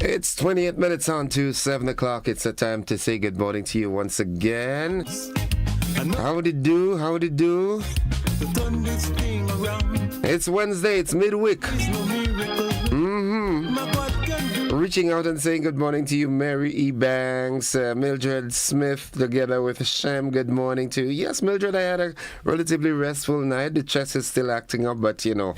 It's 28 minutes on to 7 o'clock. It's a time to say good morning to you once again. How'd it do? How'd it do? It's Wednesday. It's midweek. Reaching out and saying good morning to you, Mary E. Banks, Mildred Smith, together with Shem. Good morning to you. Yes, Mildred, I had a relatively restful night. The chest is still acting up, but you know,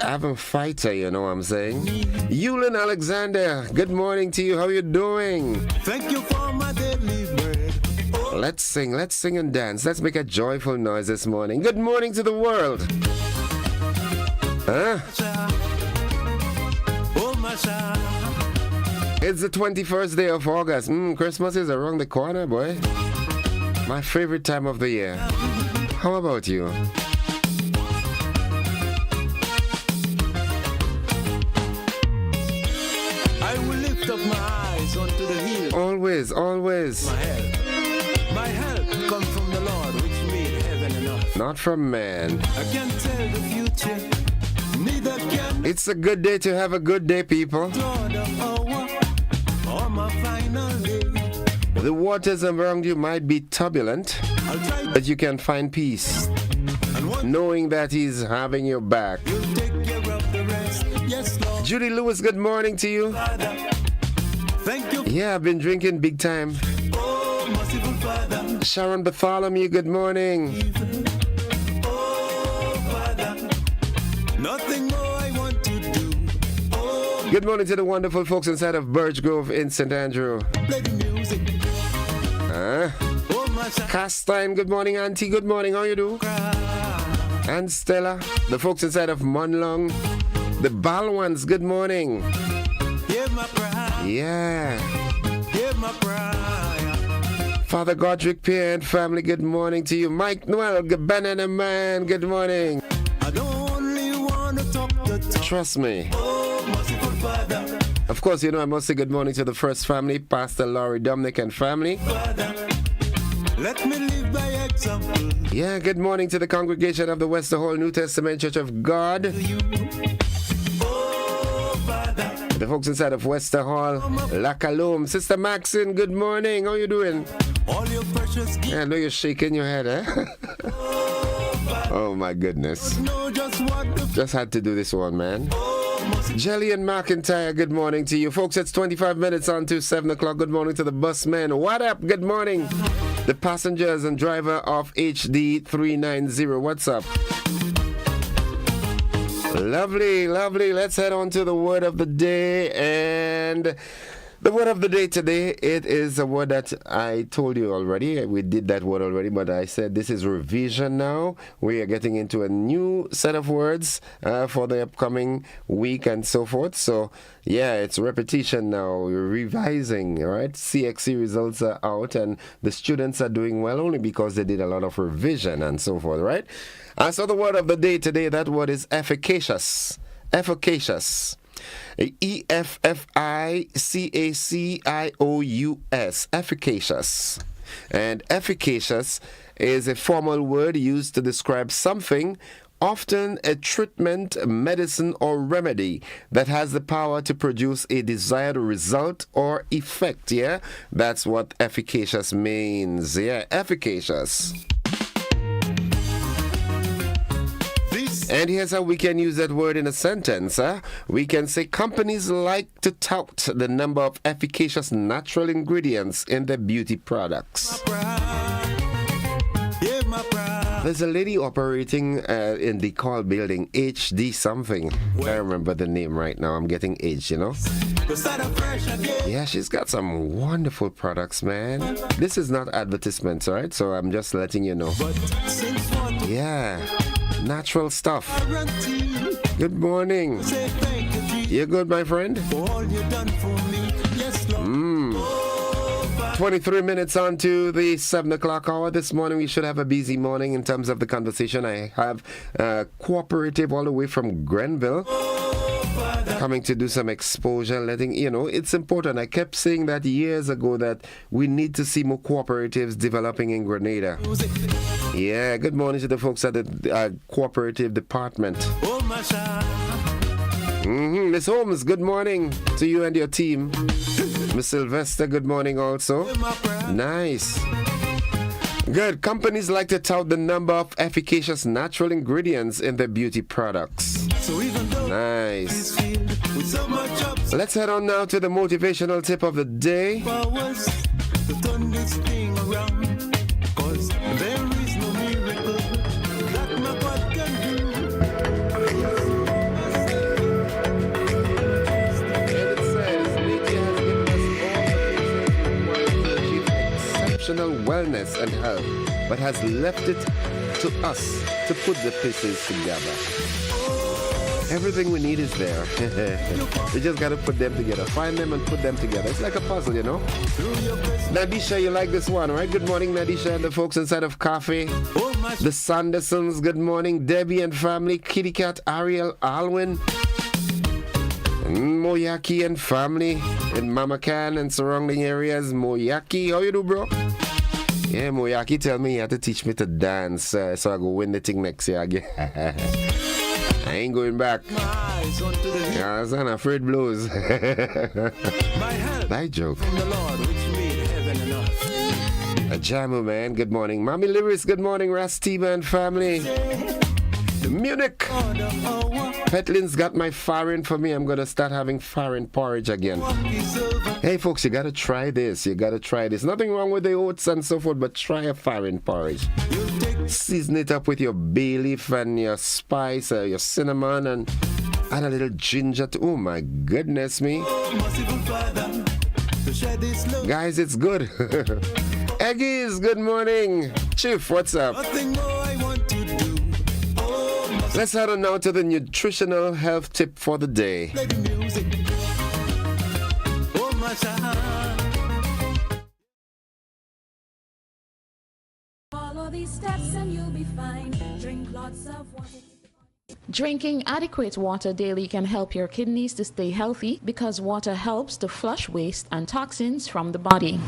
I'm a fighter, you know what I'm saying? Yulin Alexander, good morning to you. How you doing? Thank you for my daily bread. Let's sing and dance. Let's make a joyful noise this morning. Good morning to the world. Huh? It's the 21st day of August. Christmas is around the corner, boy. My favorite time of the year. How about you? I will lift up my eyes unto the hill. Always. My help comes from the Lord, which made heaven and earth. Not from man. I can't tell the future, neither can It's a good day to have a good day, people. the hour or my final day. The waters around you might be turbulent, I'll try but you can find peace, and one knowing that he's having your back. you'll take care of the rest. Yes, Lord. Judy Lewis, good morning to you. Father, thank you. Yeah, I've been drinking big time. Oh, merciful Father. Sharon Bartholomew, good morning. Oh, Father, nothing more I want to do. Oh, Good morning to the wonderful folks inside of Birch Grove in St. Andrew. play the music. Huh? Oh, my son. Castine, good morning. Auntie, good morning. How you do? And Stella, the folks inside of Monlong. The Balwans, good morning. Hear my prayer. Yeah. Hear my prayer. Father Godric Pierre and family, good morning to you. Mike Noel, Banana Man, good morning. I don't only want to talk the talk. Trust me. Oh, merciful Father. Of course, you know I must say good morning to the first family, Pastor Laurie Dominic and family. Father, let me live by example. Yeah, good morning to the congregation of the Wester Hall New Testament Church of God. You. Oh, Father. The folks inside of Wester Hall, La Calome. Sister Maxine, good morning. How you doing? All your precious gifts. Yeah, I know you're shaking your head, eh? Oh my goodness. Know just what the Just had to do this one, man. Jelly and McIntyre, good morning to you. Folks, it's 25 minutes on to 7 o'clock. Good morning to the busmen. What up? Good morning. The passengers and driver of HD 390. What's up? Lovely. Let's head on to the word of the day. And the word of the day today, it is a word that I told you already. We did that word already, but I said this is revision now. We are getting into a new set of words for the upcoming week and so forth. So, yeah, it's repetition now. We're revising, all right? CXC results are out, and the students are doing well only because they did a lot of revision and so forth, right? So the word of the day today, that word is efficacious. Efficacious. EFFICACIOUS. Efficacious. And efficacious is a formal word used to describe something, often a treatment, medicine, or remedy that has the power to produce a desired result or effect. Yeah, that's what efficacious means. Yeah, efficacious. And here's how we can use that word in a sentence. We can say companies like to tout the number of efficacious natural ingredients in their beauty products. There's a lady operating in the call building, HD something. I remember the name right now. I'm getting aged, you know. Yeah, she's got some wonderful products, man. This is not advertisements, all right? So I'm just letting you know. Yeah. Natural stuff. Good morning. You good, my friend? 23 minutes on to the 7 o'clock hour. This morning we should have a busy morning in terms of the conversation. I have Cooperative all the way from Grenville coming to do some exposure, letting you know it's important. I kept saying that years ago that we need to see more cooperatives developing in Grenada. Yeah, good morning to the folks at the cooperative department. Miss Holmes, good morning to you and your team. Miss Sylvester, good morning also. Nice. Good. Companies like to tout the number of efficacious natural ingredients in their beauty products. Nice. Let's head on now to the motivational tip of the day. Wellness and health, but has left it to us to put the pieces together. Everything we need is there. We just gotta put them together, find them and put them together. It's like a puzzle, you know. Nadisha, you like this one, right? Good morning, Nadisha and the folks inside of Coffee. The Sandersons, good morning. Debbie and family, Kitty Cat, Ariel, Alwyn, Moyaki and family in Mama Can and surrounding areas. Moyaki, how you do, bro? Yeah, Moyaki tell me he had to teach me to dance, so I go win the thing next year again. I ain't going back. Yeah, I'm afraid blows. That joke. A Jamu, man. Good morning. Mommy Lyris, good morning. Rastiva and family. Munich. Petlin's got my farin for me. I'm going to start having farin porridge again. Hey, folks, you got to try this. You got to try this. Nothing wrong with the oats and so forth, but try a farin porridge. Season it up with your bay leaf and your spice, your cinnamon, and add a little ginger to... Oh, my goodness me. Guys, it's good. Eggies, good morning. Chief, what's up? Let's head on now to the nutritional health tip for the day. Follow these steps and you'll be fine. Drink lots of water. Drinking adequate water daily can help your kidneys to stay healthy because water helps to flush waste and toxins from the body.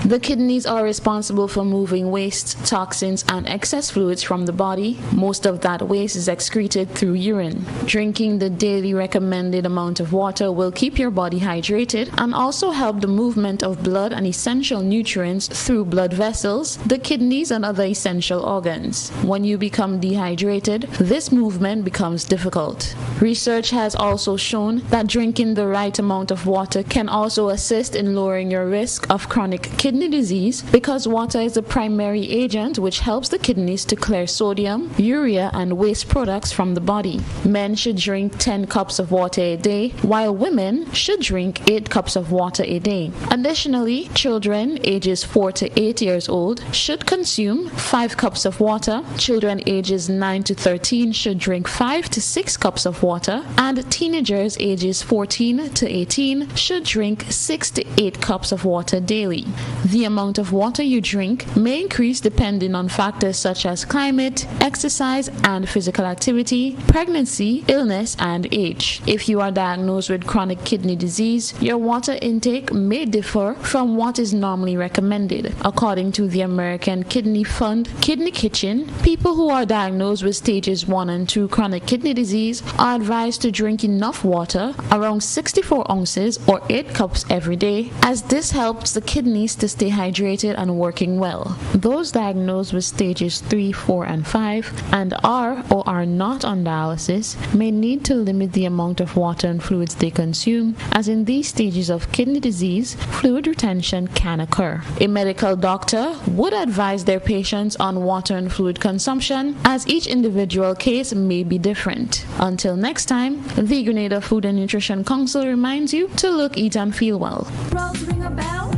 The kidneys are responsible for moving waste, toxins, and excess fluids from the body. Most of that waste is excreted through urine. Drinking the daily recommended amount of water will keep your body hydrated and also help the movement of blood and essential nutrients through blood vessels, the kidneys, and other essential organs. When you become dehydrated, this movement becomes difficult. Research has also shown that drinking the right amount of water can also assist in lowering your risk of chronic kidney disease because water is a primary agent which helps the kidneys to clear sodium, urea, and waste products from the body. Men should drink 10 cups of water a day, while women should drink 8 cups of water a day. Additionally, children ages 4 to 8 years old should consume 5 cups of water. Children ages 9 to 13 should drink 5 to 6 cups of water, and teenagers ages 14 to 18 should drink 6 to 8 cups of water daily. The amount of water you drink may increase depending on factors such as climate, exercise and physical activity, pregnancy, illness, and age. If you are diagnosed with chronic kidney disease, your water intake may differ from what is normally recommended. According to the American Kidney Fund Kidney Kitchen, people who are diagnosed with stages 1 and 2 chronic kidney disease are advised to drink enough water, around 64 ounces or 8 cups every day, as this helps the kidneys to stay hydrated and working well. Those diagnosed with stages 3, 4, and 5 and are or are not on dialysis may need to limit the amount of water and fluids they consume, as in these stages of kidney disease, fluid retention can occur. A medical doctor would advise their patients on water and fluid consumption, as each individual case may be different. Until next time, the Grenada Food and Nutrition Council reminds you to look, eat, and feel well. Rolls ring a bell?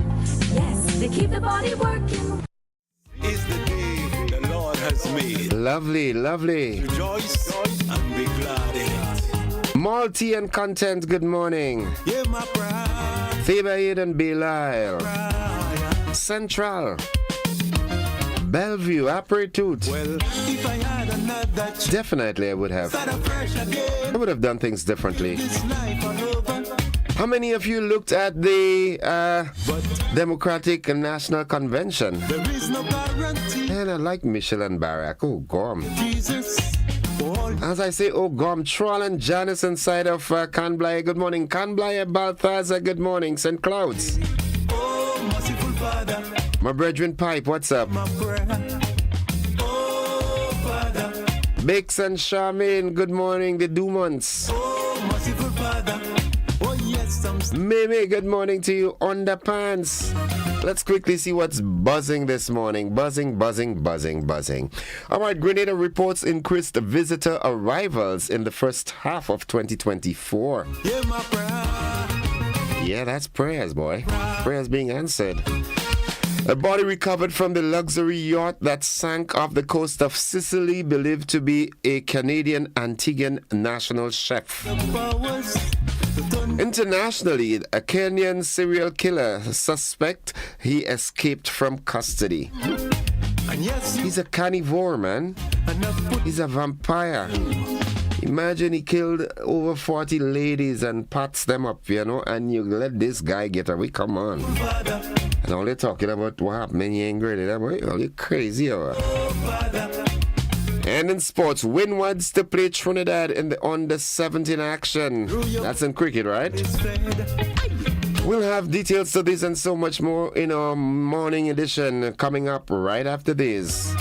Yes, they keep the body working. Is the day the Lord has made. Lovely, lovely. Rejoice and be glad in it. Malty and Content, good morning. Yeah, my pride. Thebaid and Belial. Central. Bellevue, Apretute. Well, if I had another chance, Definitely I would have. start afresh again. I would have done things differently. This life all over. How many of you looked at the But Democratic National Convention? there is no guarantee. And I like Michelle and Barack. Oh, gone. Jesus, for all As I say, oh, Gomtrol and Janice inside of Canbly. Good morning, Canbly, Balthazar. Good morning, St. Clouds. Oh, merciful Father, My brethren Pipe, what's up? my prayer. Oh, Father, Bix and Charmaine, good morning, the Dumont. oh, merciful Father. Oh, yes, I'm Mimi, good morning to you, Underpants. Let's quickly see what's buzzing this morning. Buzzing. All right, Grenada reports increased visitor arrivals in the first half of 2024. yeah, my prayer. Yeah, that's prayers, boy. Prayers being answered. A body recovered from the luxury yacht that sank off the coast of Sicily, believed to be a Canadian Antiguan national chef. Powers, the thunder. Internationally, a Kenyan serial killer suspect, he escaped from custody. And yes, He's a carnivore, man. and I put He's a vampire. Imagine he killed over 40 ladies and pats them up, you know, and you let this guy get away. Come on. Father, And all they're talking about what happened in Grenada, boy. Are you crazy or what? oh, Father. And in sports, Windwards to play Trinidad in the under-17 action. That's in cricket, right? It's fed. We'll have details to this and so much more in our morning edition coming up right after this.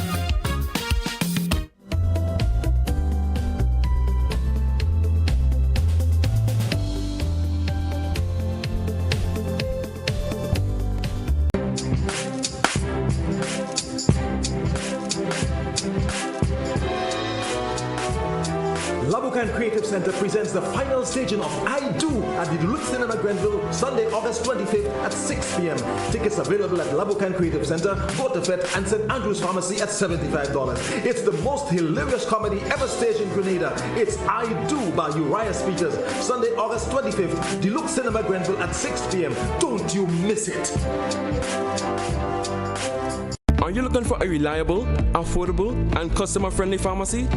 Labukan Creative Center presents the final staging of I Do at the Deluxe Cinema Grenville, Sunday, August 25th at 6 p.m. Tickets available at Labukan Creative Center, Botafet, and St. Andrew's Pharmacy at $75. It's the most hilarious comedy ever staged in Grenada. It's I Do by Uriah Speakers, Sunday, August 25th, Deluxe Cinema Grenville at 6 p.m. Don't you miss it. Are you looking for a reliable, affordable, and customer-friendly pharmacy?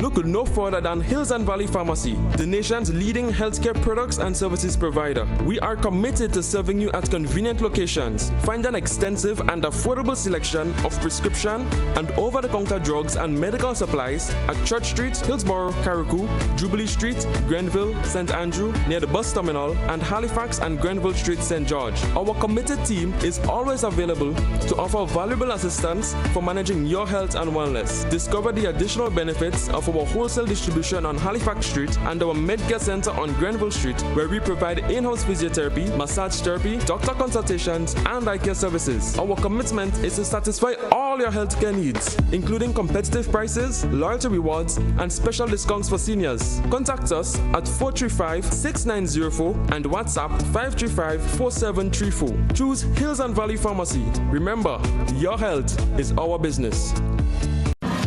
Look no further than Hills and Valley Pharmacy, the nation's leading healthcare products and services provider. We are committed to serving you at convenient locations. Find an extensive and affordable selection of prescription and over-the-counter drugs and medical supplies at Church Street, Hillsborough, Carriacou, Jubilee Street, Grenville, St. Andrew, near the bus terminal, and Halifax and Grenville Street, St. George. Our committed team is always available to offer valuable assistance for managing your health and wellness. Discover the additional benefits of our wholesale distribution on Halifax Street and our Medcare Center on Grenville Street, where we provide in-house physiotherapy, massage therapy, doctor consultations, and eye care services. Our commitment is to satisfy all your healthcare needs, including competitive prices, loyalty rewards, and special discounts for seniors. Contact us at 435-6904 and WhatsApp 535-4734. Choose Hills and Valley Pharmacy. Remember, your health is our business.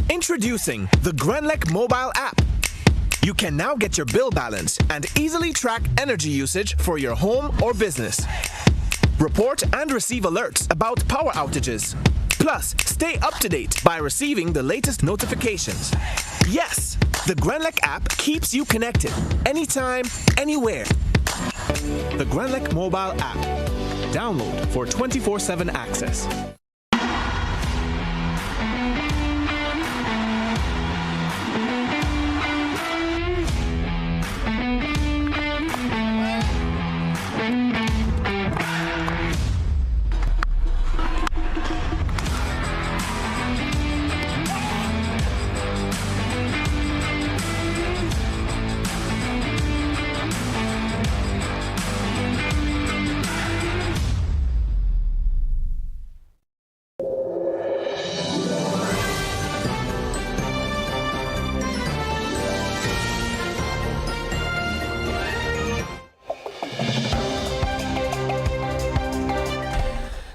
Introducing the Grenlec mobile app. You can now get your bill balance and easily track energy usage for your home or business. Report and receive alerts about power outages. Plus, stay up to date by receiving the latest notifications. Yes, the Grenlec app keeps you connected anytime, anywhere. The Grenlec mobile app. Download for 24/7 access.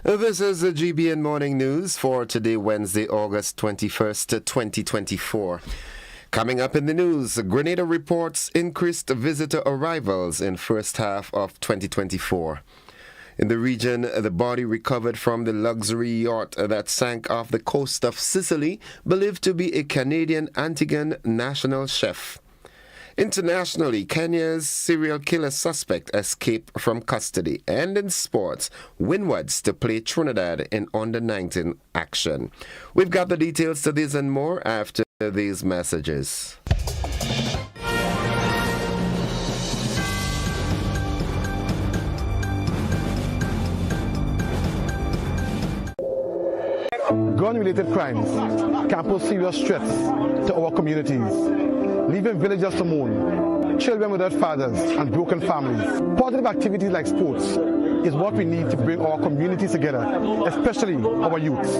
This is the GBN Morning News for today, Wednesday, August 21st, 2024. Coming up in the news, Grenada reports increased visitor arrivals in first half of 2024. In the region, the body recovered from the luxury yacht that sank off the coast of Sicily, believed to be a Canadian Antiguan national chef. Internationally, Kenya's serial killer suspect escaped from custody. And in sports, Windwards to play Trinidad in under-19 action. We've got the details to this and more after these messages. gun-related crimes can pose serious threats to our communities, leaving villagers to mourn, children without fathers, and broken families. Positive activities like sports is what we need to bring our communities together, especially our youths.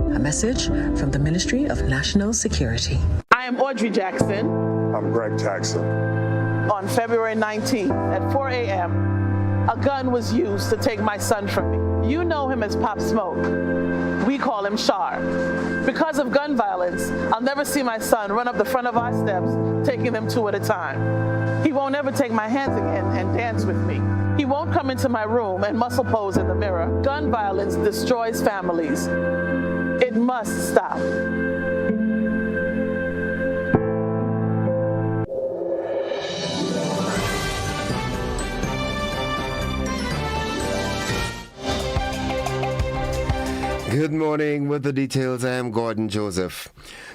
A message from the Ministry of National Security. I am Audrey Jackson. I'm Greg Jackson. On February 19th at 4 a.m., a gun was used to take my son from me. You know him as Pop Smoke. We call him Shar. Because of gun violence, I'll never see my son run up the front of our steps, taking them two at a time. He won't ever take my hands again and dance with me. He won't come into my room and muscle pose in the mirror. Gun violence destroys families. It must stop. Good morning. With the details, I am Gordon Joseph.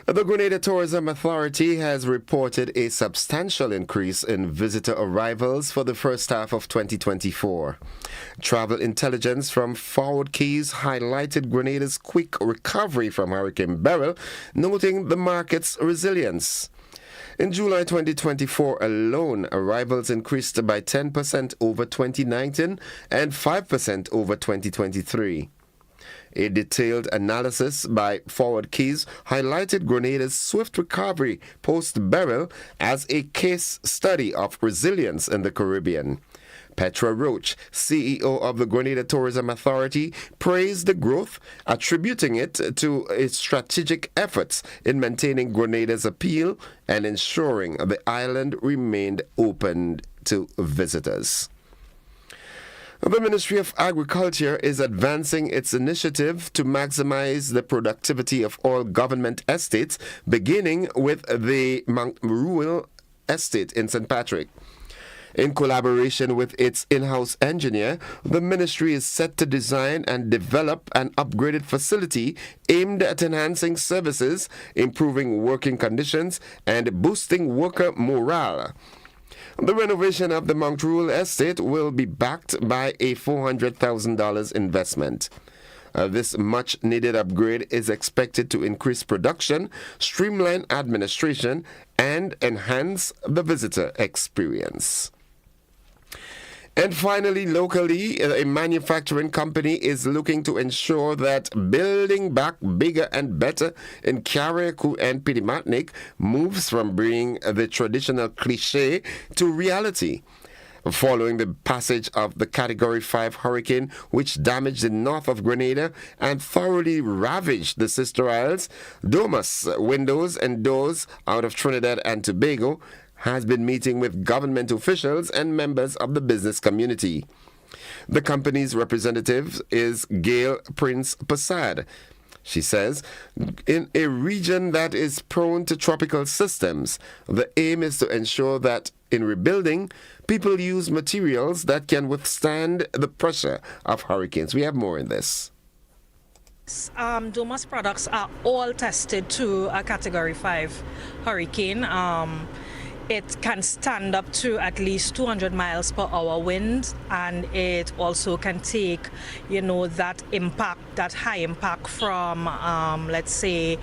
The Grenada Tourism Authority has reported a substantial increase in visitor arrivals for the first half of 2024. Travel intelligence from Forward Keys highlighted Grenada's quick recovery from Hurricane Beryl, noting the market's resilience. In July 2024 alone, arrivals increased by 10% over 2019 and 5% over 2023. A detailed analysis by Forward Keys highlighted Grenada's swift recovery post-Beryl as a case study of resilience in the Caribbean. Petra Roach, CEO of the Grenada Tourism Authority, praised the growth, attributing it to its strategic efforts in maintaining Grenada's appeal and ensuring the island remained open to visitors. The Ministry of Agriculture is advancing its initiative to maximize the productivity of all government estates, beginning with the Mount Rural Estate in St. Patrick. In collaboration with its in-house engineer, the ministry is set to design and develop an upgraded facility aimed at enhancing services, improving working conditions, and boosting worker morale. The renovation of the Mount Rural Estate will be backed by a $400,000 investment. This much-needed upgrade is expected to increase production, streamline administration, and enhance the visitor experience. And finally, locally, a manufacturing company is looking to ensure that building back bigger and better in Carriacou and Pidimatnik moves from being the traditional cliche to reality. Following the passage of the Category 5 hurricane, which damaged the north of Grenada and thoroughly ravaged the sister isles, Domus Windows and Doors out of Trinidad and Tobago has been meeting with government officials and members of the business community. The company's representative is Gail Prince Passad. She says, in a region that is prone to tropical systems, the aim is to ensure that in rebuilding, people use materials that can withstand the pressure of hurricanes. We have more in this. Domus products are all tested to a Category 5 hurricane. It can stand up to at least 200 miles per hour wind, and it also can take, that impact, that high impact from, let's say,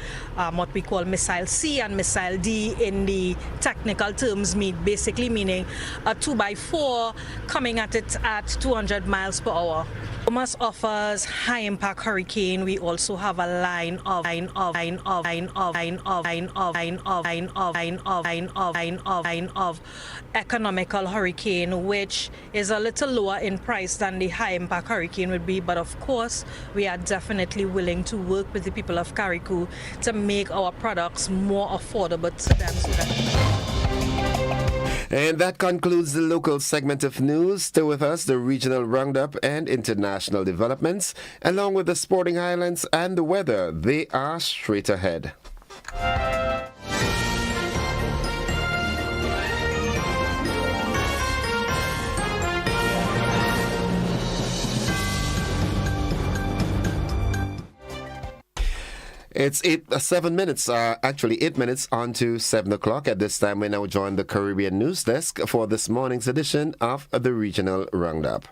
what we call Missile C and Missile D in the technical terms, basically meaning a 2x4 coming at it at 200 miles per hour. Domus offers high impact hurricane. We also have a line of economical hurricane, which is a little lower in price than the high impact hurricane would be. But of course, we are definitely willing to work with the people of Carriacou to make our products more affordable to them. And that concludes the local segment of news. Still with us, the regional roundup and international developments, along with the sporting highlights and the weather. They are straight ahead. It's 7 minutes, actually 8 minutes on to 7 o'clock. At this time, we now join the Caribbean News Desk for this morning's edition of the Regional Roundup.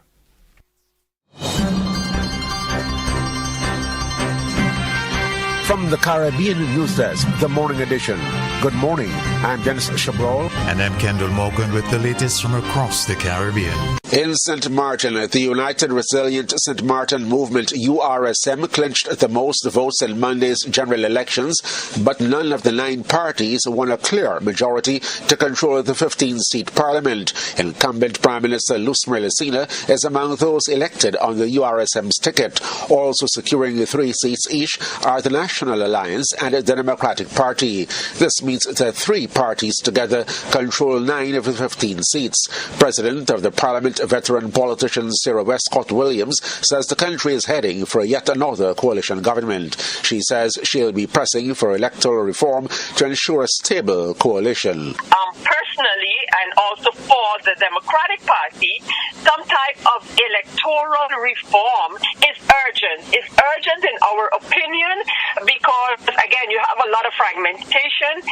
From the Caribbean News Desk, the morning edition. Good morning, I'm Dennis Chabrol. And I'm Kendall Morgan with the latest from across the Caribbean. In St. Martin, the United Resilient St. Martin Movement, URSM, clinched the most votes in Monday's general elections, but none of the 9 parties won a clear majority to control the 15-seat parliament. Incumbent Prime Minister Luz Merlesina is among those elected on the URSM's ticket. Also securing 3 seats each are the National Alliance and the Democratic Party. This means that 3 parties together control 9 of the 15 seats. President of the Parliament, veteran politician Sarah Westcott Williams, says the country is heading for yet another coalition government. She says she'll be pressing for electoral reform to ensure a stable coalition. Personally, and also for the Democratic Party, some type of electoral reform is urgent. It's urgent in our opinion because, again, you have a lot of fragmentation.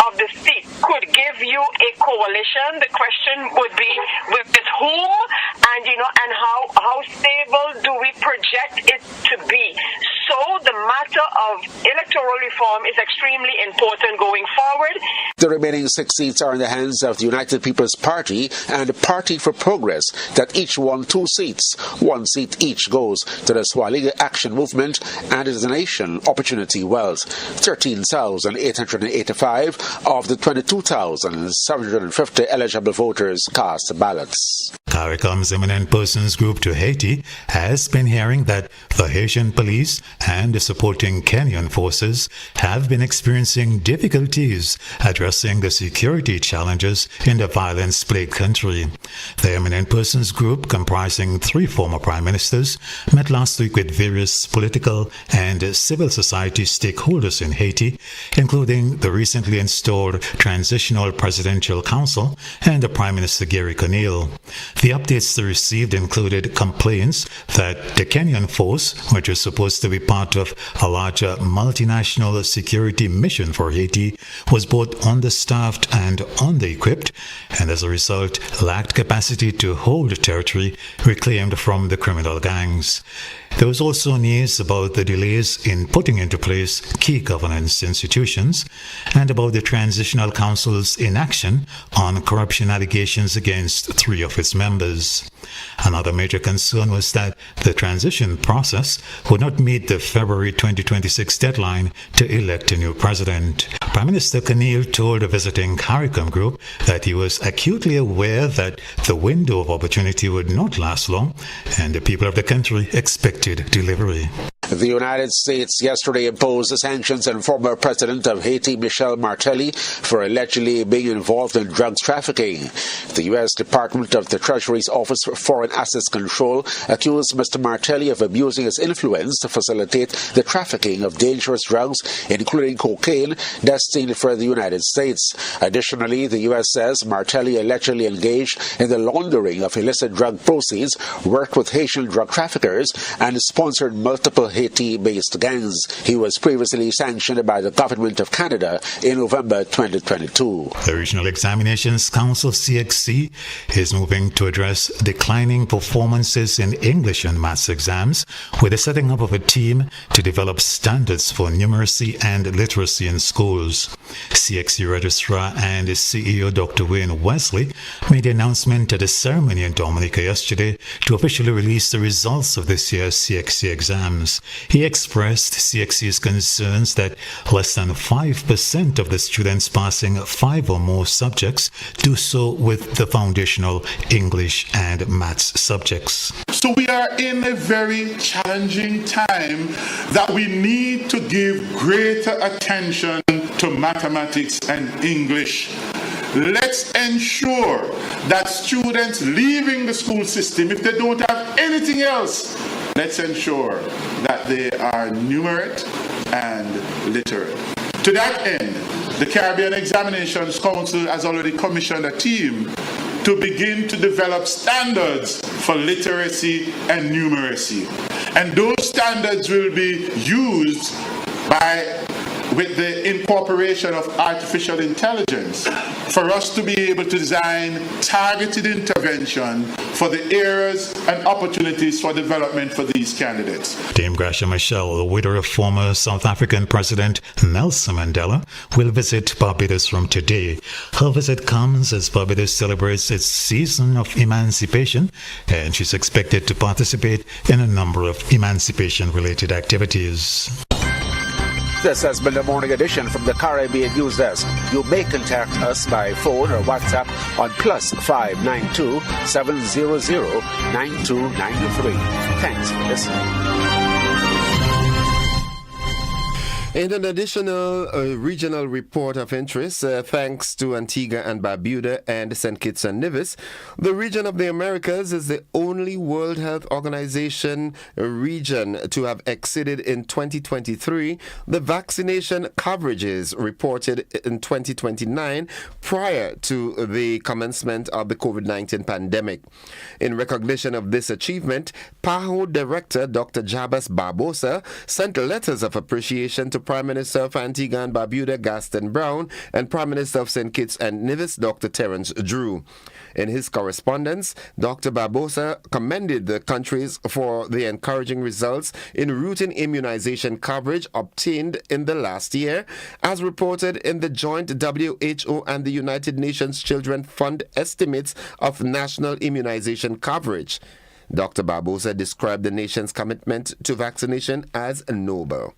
Of the seat could give you a coalition. The question would be with whom, and how stable do we project it to be? So the matter of electoral reform is extremely important going forward. The remaining 6 seats are in the hands of the United People's Party and the Party for Progress, that each won 2 seats. 1 seat each goes to the Swahili Action Movement and the Nation Opportunity Wealth. 13,885 of the 22,750 eligible voters cast ballots. CARICOM's Eminent Persons Group to Haiti has been hearing that the Haitian police and the supporting Kenyan forces have been experiencing difficulties addressing the security challenges in the violence-plagued country. The Eminent Persons Group, comprising 3 former prime ministers, met last week with various political and civil society stakeholders in Haiti, including the recently installed Transitional Presidential Council and the Prime Minister Gary Conille. The updates they received included complaints that the Kenyan force, which is supposed to be part of a larger multinational security mission for Haiti, was both understaffed and under-equipped, and as a result lacked capacity to hold territory reclaimed from the criminal gangs. There was also news about the delays in putting into place key governance institutions and about the Transitional Council's inaction on corruption allegations against 3 of its members. Another major concern was that the transition process would not meet the February 2026 deadline to elect a new president. Prime Minister Conille told the visiting CARICOM group that he was acutely aware that the window of opportunity would not last long, and the people of the country expected delivery. The United States yesterday imposed sanctions on former president of Haiti, Michel Martelly, for allegedly being involved in drugs trafficking. The U.S. Department of the Treasury's Office for Foreign Assets Control accused Mr. Martelly of abusing his influence to facilitate the trafficking of dangerous drugs, including cocaine, destined for the United States. Additionally, the U.S. says Martelly allegedly engaged in the laundering of illicit drug proceeds, worked with Haitian drug traffickers, and sponsored multiple Haiti-based gangs. He was previously sanctioned by the Government of Canada in November 2022. The Regional Examinations Council, CXC, is moving to address declining performances in English and maths exams with the setting up of a team to develop standards for numeracy and literacy in schools. CXC Registrar and CEO Dr. Wayne Wesley made the announcement at a ceremony in Dominica yesterday to officially release the results of this year's CXC exams. He expressed CXC's concerns that less than 5% of the students passing 5 or more subjects do so with the foundational English and maths subjects. So we are in a very challenging time that we need to give greater attention to mathematics and English. Let's ensure that students leaving the school system, if they don't have anything else, let's ensure that they are numerate and literate. To that end, the Caribbean Examinations Council has already commissioned a team to begin to develop standards for literacy and numeracy. And those standards will be used with the incorporation of artificial intelligence, for us to be able to design targeted intervention for the areas and opportunities for development for these candidates. Dame Gracia Machel, the widow of former South African President Nelson Mandela, will visit Barbados from today. Her visit comes as Barbados celebrates its season of emancipation, and she's expected to participate in a number of emancipation-related activities. This has been the morning edition from the Caribbean News Desk. You may contact us by phone or WhatsApp on +592 700 9293. Thanks for listening. In an additional regional report of interest, thanks to Antigua and Barbuda and St. Kitts and Nevis, the region of the Americas is the only World Health Organization region to have exceeded in 2023 the vaccination coverages reported in 2029 prior to the commencement of the COVID-19 pandemic. In recognition of this achievement, PAHO Director Dr. Jabas Barbosa sent letters of appreciation to Prime Minister of Antigua and Barbuda, Gaston Brown, and Prime Minister of St. Kitts and Nevis, Dr. Terence Drew. In his correspondence, Dr. Barbosa commended the countries for the encouraging results in routine immunization coverage obtained in the last year, as reported in the joint WHO and the United Nations Children Fund estimates of national immunization coverage. Dr. Barbosa described the nation's commitment to vaccination as noble.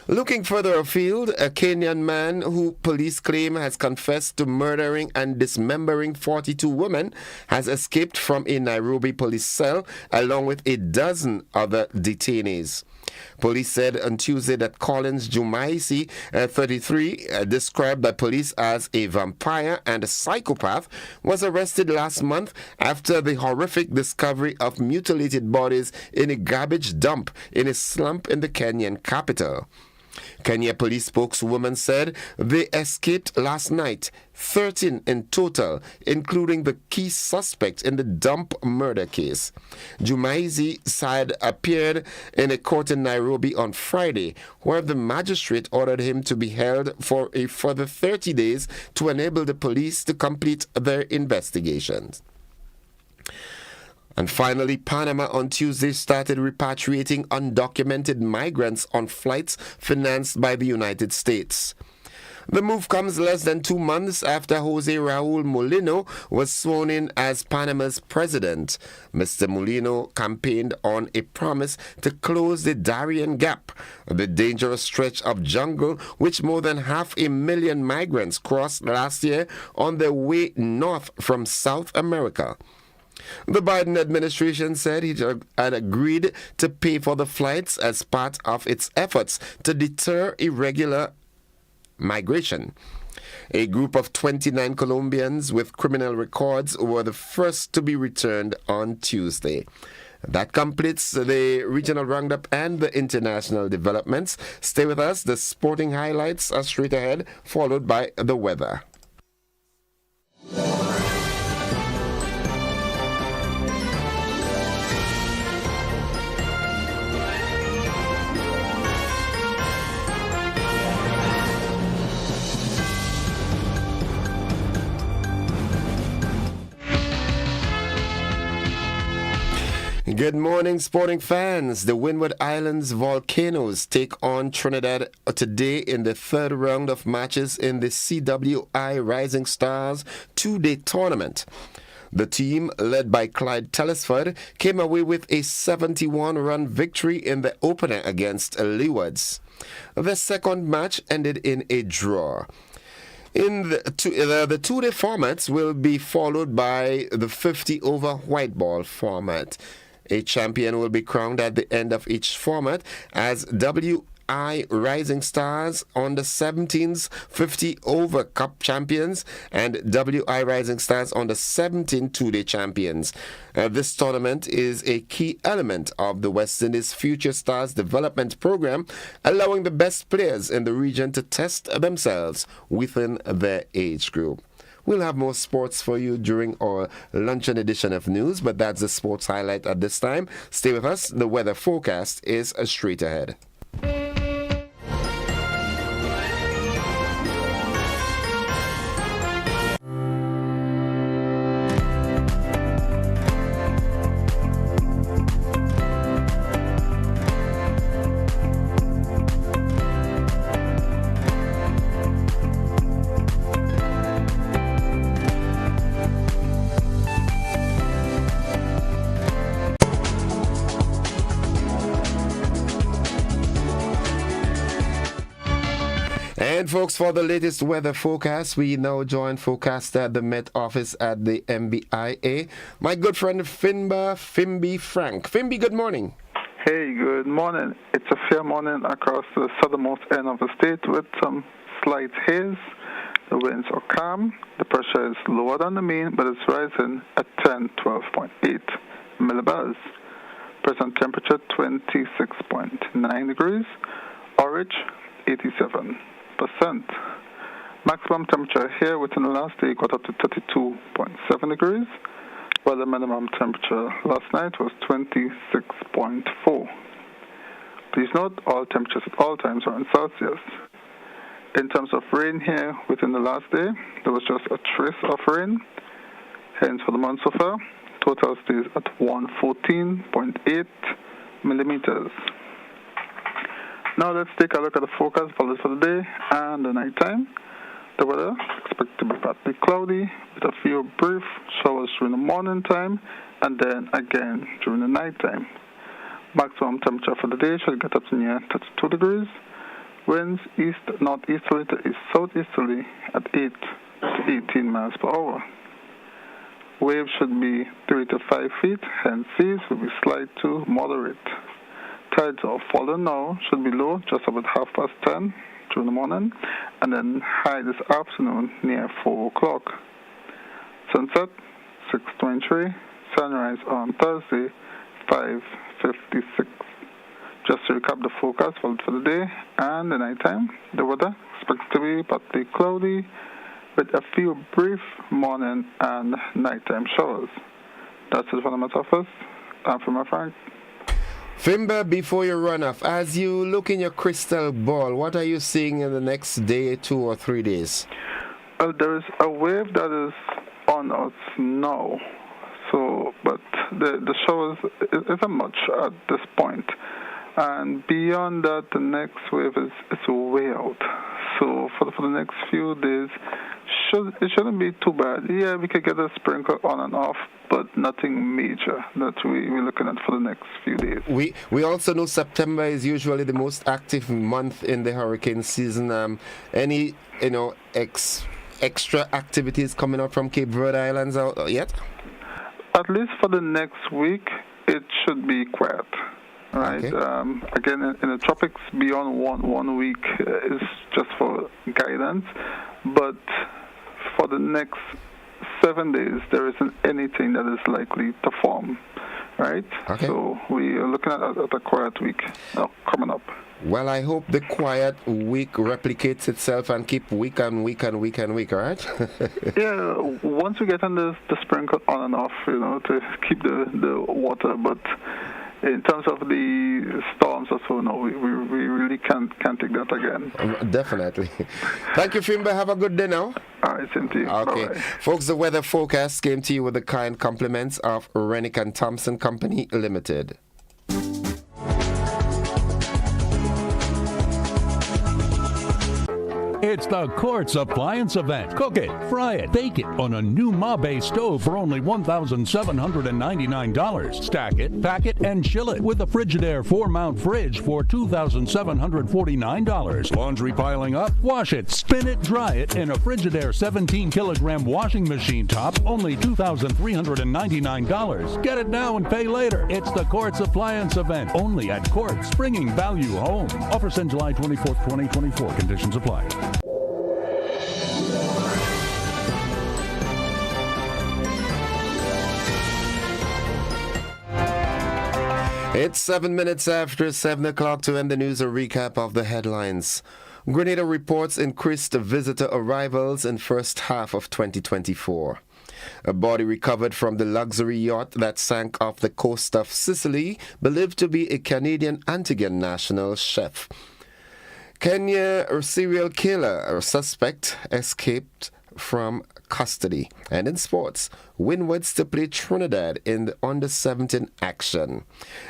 Looking further afield, a Kenyan man who police claim has confessed to murdering and dismembering 42 women has escaped from a Nairobi police cell along with a dozen other detainees. Police said on Tuesday that Collins Jumaisi, 33, described by police as a vampire and a psychopath, was arrested last month after the horrific discovery of mutilated bodies in a garbage dump in a slum in the Kenyan capital. Kenya police spokeswoman said they escaped last night, 13 in total, including the key suspect in the dump murder case. Jumaizi side appeared in a court in Nairobi on Friday, where the magistrate ordered him to be held for a further 30 days to enable the police to complete their investigations. And finally, Panama on Tuesday started repatriating undocumented migrants on flights financed by the United States. The move comes less than 2 months after Jose Raul Mulino was sworn in as Panama's president. Mr. Mulino campaigned on a promise to close the Darien Gap, the dangerous stretch of jungle which more than 500,000 migrants crossed last year on their way north from South America. The Biden administration said it had agreed to pay for the flights as part of its efforts to deter irregular migration. A group of 29 Colombians with criminal records were the first to be returned on Tuesday. That completes the regional roundup and the international developments. Stay with us. The sporting highlights are straight ahead, followed by the weather. Good morning, sporting fans. The Windward Islands Volcanoes take on Trinidad today in the third round of matches in the CWI Rising Stars two-day tournament. The team, led by Clyde Telesford, came away with a 71-run victory in the opener against Leewards. The second match ended in a draw. In the two-day formats will be followed by the 50-over white ball format. A champion will be crowned at the end of each format as WI Rising Stars on the 17s 50-over Cup champions and WI Rising Stars on the 17 two-day champions. This tournament is a key element of the West Indies Future Stars development program, allowing the best players in the region to test themselves within their age group. We'll have more sports for you during our luncheon edition of news, but that's the sports highlight at this time. Stay with us. The weather forecast is straight ahead. And folks, for the latest weather forecast, we now join forecaster at the Met Office at the MBIA, my good friend Fimby Frank. Fimby, good morning. Hey, good morning. It's a fair morning across the southernmost end of the state with some slight haze. The winds are calm. The pressure is lower than the mean, but it's rising at 12.8 millibars. Present temperature 26.9 degrees. Orange 87%. Maximum temperature here within the last day got up to 32.7 degrees, while the minimum temperature last night was 26.4. Please note all temperatures at all times are in Celsius. In terms of rain here within the last day, there was just a trace of rain. Hence for the month so far, total stays at 114.8 millimeters. Now let's take a look at the forecast for the day and the nighttime. The weather expected to be partly cloudy with a few brief showers during the morning time and then again during the nighttime. Maximum temperature for the day should get up to near 32 degrees. Winds east-northeasterly to east-southeasterly at 8 to 18 miles per hour. Waves should be 3 to 5 feet, hence seas will be slight to moderate. Tides are falling now, should be low just about 10:30 during the morning, and then high this afternoon near 4 o'clock. Sunset 6:23, sunrise on Thursday 5:56. Just to recap the forecast for the day and the nighttime, the weather expected to be partly cloudy with a few brief morning and nighttime showers. That's it from the office. I'm from my Frank. Fimba, before you run off, as you look in your crystal ball, what are you seeing in the next day, 2 or 3 days? Well, there is a wave that is on us now. So, but the showers isn't much at this point. And beyond that, the next wave is way out. So for the next few days, it shouldn't be too bad. Yeah, we could get a sprinkle on and off, but nothing major that we're looking at for the next few days. We also know September is usually the most active month in the hurricane season. Any extra activities coming up from Cape Verde Islands yet? At least for the next week, it should be quiet. Right. Okay. Again, in the tropics, beyond one week is just for guidance. But for the next 7 days, there isn't anything that is likely to form. Right. Okay. So we are looking at a quiet week coming up. Well, I hope the quiet week replicates itself and keep week and week and week and week, all right? Yeah, once we get on the sprinkle on and off, to keep the water, but in terms of the storms or so, no, we really can't take that again. Definitely. Thank you, Fimba. Have a good day now. All right, same to you. Okay. Bye-bye. Folks, the weather forecast came to you with the kind compliments of Rennick and Thompson Company Limited. It's the Quartz Appliance Event. Cook it, fry it, bake it on a new Mabe stove for only $1,799. Stack it, pack it, and chill it with a Frigidaire 4-mount fridge for $2,749. Laundry piling up? Wash it, spin it, dry it in a Frigidaire 17-kilogram washing machine top, only $2,399. Get it now and pay later. It's the Quartz Appliance Event, only at Quartz, bringing value home. Offers end July 24th, 2024. Conditions apply. It's 7 minutes after 7 o'clock to end the news, a recap of the headlines. Grenada reports increased visitor arrivals in first half of 2024. A body recovered from the luxury yacht that sank off the coast of Sicily, believed to be a Canadian Antiguan national chef. Kenya serial killer or suspect escaped from custody. And in sports, Windwards to play Trinidad in the under-17 action.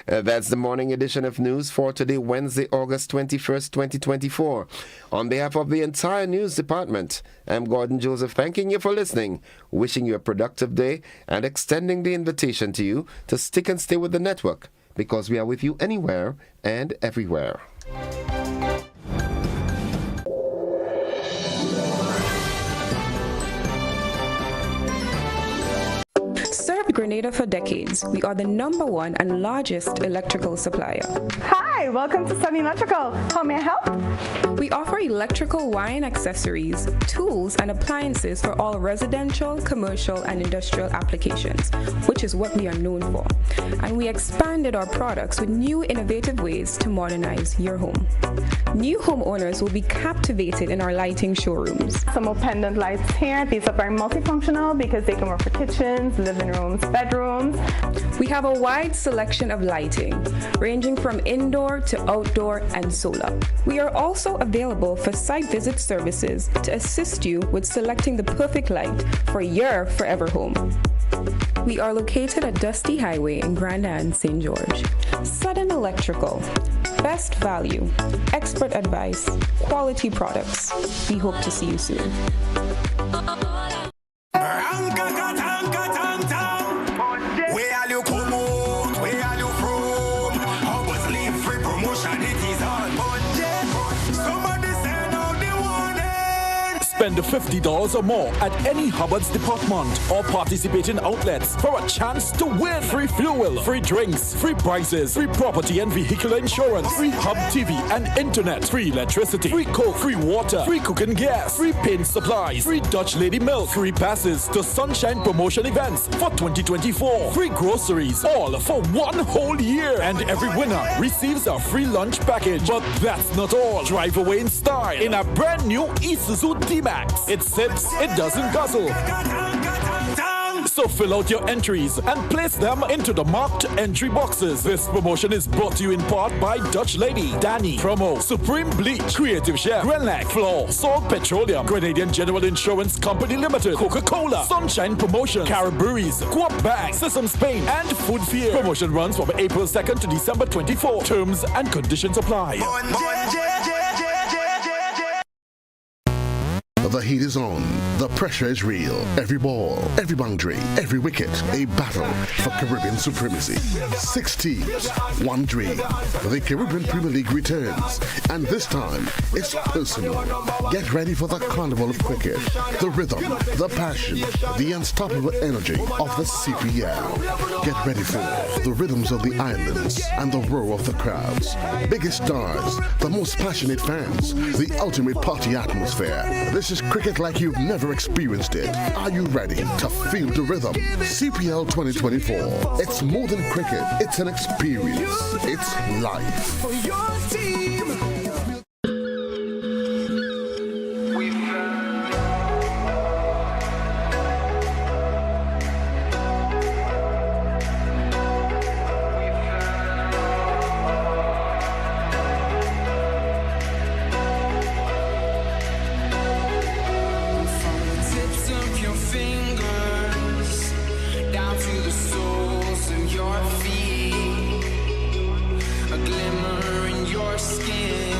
That's the morning edition of news for today, Wednesday, August 21st, 2024. On behalf of the entire news department, I'm Gordon Joseph, thanking you for listening, wishing you a productive day, and extending the invitation to you to stick and stay with the network, because we are with you anywhere and everywhere. Grenada for decades. We are the #1 and largest electrical supplier. Hi, welcome to Sunny Electrical. How may I help? We offer electrical wire and accessories, tools, and appliances for all residential, commercial, and industrial applications, which is what we are known for. And we expanded our products with new innovative ways to modernize your home. New homeowners will be captivated in our lighting showrooms. Some more pendant lights here. These are very multifunctional because they can work for kitchens, living rooms, bedrooms. We have a wide selection of lighting, ranging from indoor to outdoor and solar. We are also available for site visit services to assist you with selecting the perfect light for your forever home. We are located at Dusty Highway in Grenada, St. George. Sudden Electrical. Best value, expert advice, quality products. We hope to see you soon. Spend $50 or more at any Hubbard's department or participating outlets for a chance to win free fuel, free drinks, free prizes, free property and vehicle insurance, free Hub TV and internet, free electricity, free coke, free water, free cooking gas, free paint supplies, free Dutch Lady milk, free passes to Sunshine promotion events for 2024, free groceries, all for 1 whole year. And every winner receives a free lunch package. But that's not all. Drive away in style in a brand new Isuzu D-Max. It sips, it doesn't guzzle. So fill out your entries and place them into the marked entry boxes. This promotion is brought to you in part by Dutch Lady, Danny, Promo, Supreme Bleach, Creative Chef, Grenlac, Floor, Salt Petroleum, Grenadian General Insurance Company Limited, Coca-Cola, Sunshine Promotion, Caribberies, Coop Bank, Sesame Spain, and Food Fear. Promotion runs from April 2nd to December 24. Terms and conditions apply. The heat is on. The pressure is real. Every ball, every boundary, every wicket, a battle for Caribbean supremacy. 6 teams, 1 dream. The Caribbean Premier League returns, and this time it's personal. Get ready for the carnival of cricket, the rhythm, the passion, the unstoppable energy of the CPL. Get ready for the rhythms of the islands and the roar of the crowds. Biggest stars, the most passionate fans, the ultimate party atmosphere. This is cricket like you've never experienced it. Are you ready to feel the rhythm? CPL 2024. It's more than cricket. It's an experience. It's life. For your team. Skin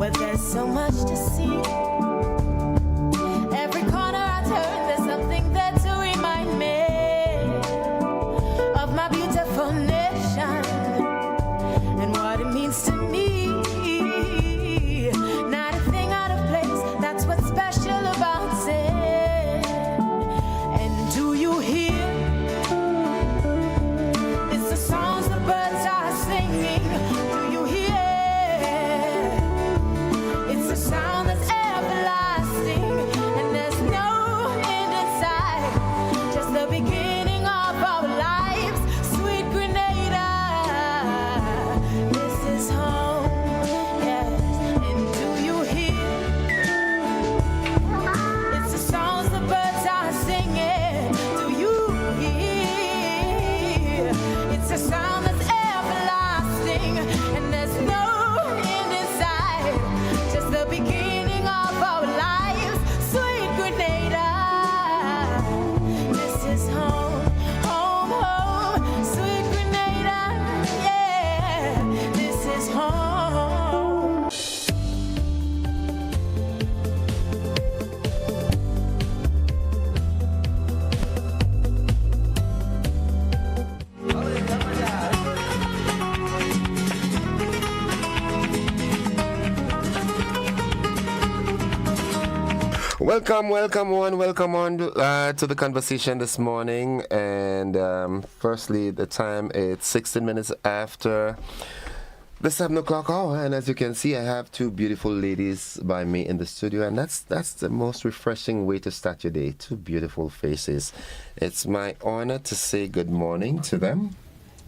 but there's so much to see. Every corner I turn, there's something there to remind me of my beautiful nation and what it means to me. Not a thing out of place, that's what's special about it. And do you hear? It's the songs the birds are singing. Do you hear? It's a sound that's everlasting, and there's no end in sight. Just the beginning of our lives, sweet Grenada. This is home, yes. And do you hear? It's the songs the birds are singing. Do you hear? It's a sound that's everlasting, and there's no end in sight. Just the beginning of our lives, sweet Grenada. This is home, home, home, sweet Grenada. Yeah, this is home. Welcome on to the conversation this morning. And firstly, the time is 16 minutes after the 7 o'clock hour. And as you can see, I have two beautiful ladies by me in the studio. And that's the most refreshing way to start your day. Two beautiful faces. It's my honor to say good morning to them.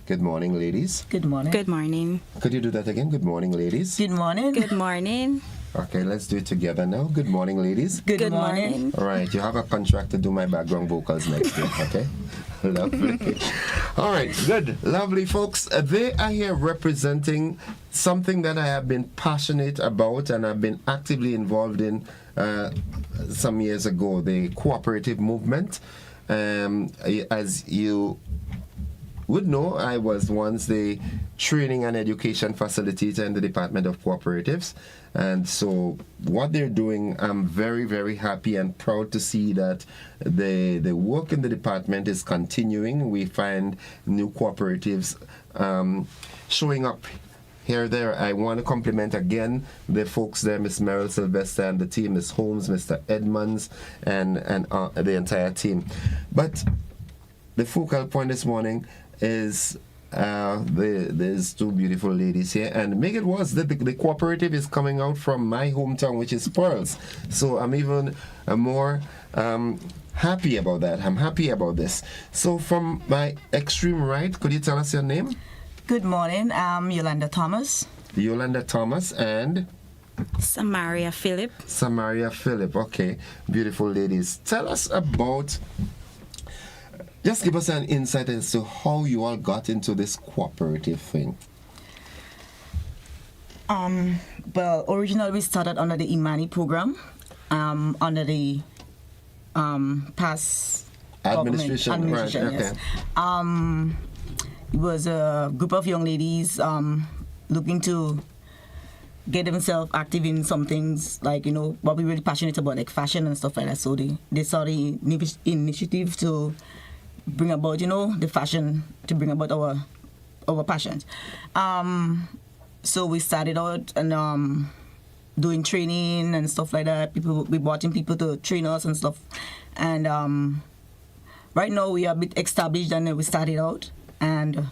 Good morning, ladies. Good morning. Good morning. Could you do that again? Good morning, ladies. Good morning. Good morning. Okay, let's do it together now. Good morning, ladies. Good morning. All right, you have a contract to do my background vocals next week, okay? Lovely. All right, good. Lovely, folks. They are here representing something that I have been passionate about and I've been actively involved in some years ago, the cooperative movement. As you would know, I was once the training and education facilitator in the Department of Cooperatives. And so what they're doing, I'm very, very happy and proud to see that the work in the department is continuing. We find new cooperatives showing up here, there. I want to compliment again the folks there, Miss Merrill Sylvester and the team, Miss Holmes, Mr. Edmonds, and the entire team. But the focal point this morning is there's two beautiful ladies here, and make it was that the cooperative is coming out from my hometown, which is Pearls. So I'm even more happy about that. I'm happy about this. So from my extreme right, could you tell us your name? Good morning. I'm Yolanda Thomas. Yolanda Thomas and Samaria Phillip. Samaria Phillip. Okay, beautiful ladies. Tell us about. Just give us an insight as to how you all got into this cooperative thing. Well, originally we started under the Imani program, under the past administration. Right, okay. Yes. It was a group of young ladies looking to get themselves active in some things, like, you know, what we're really passionate about, like fashion and stuff like that. So they saw the initiative to bring about, you know, the fashion, to bring about our passions. So we started out and doing training and stuff like that. We brought in people to train us and stuff. And right now we are a bit established than we started out. And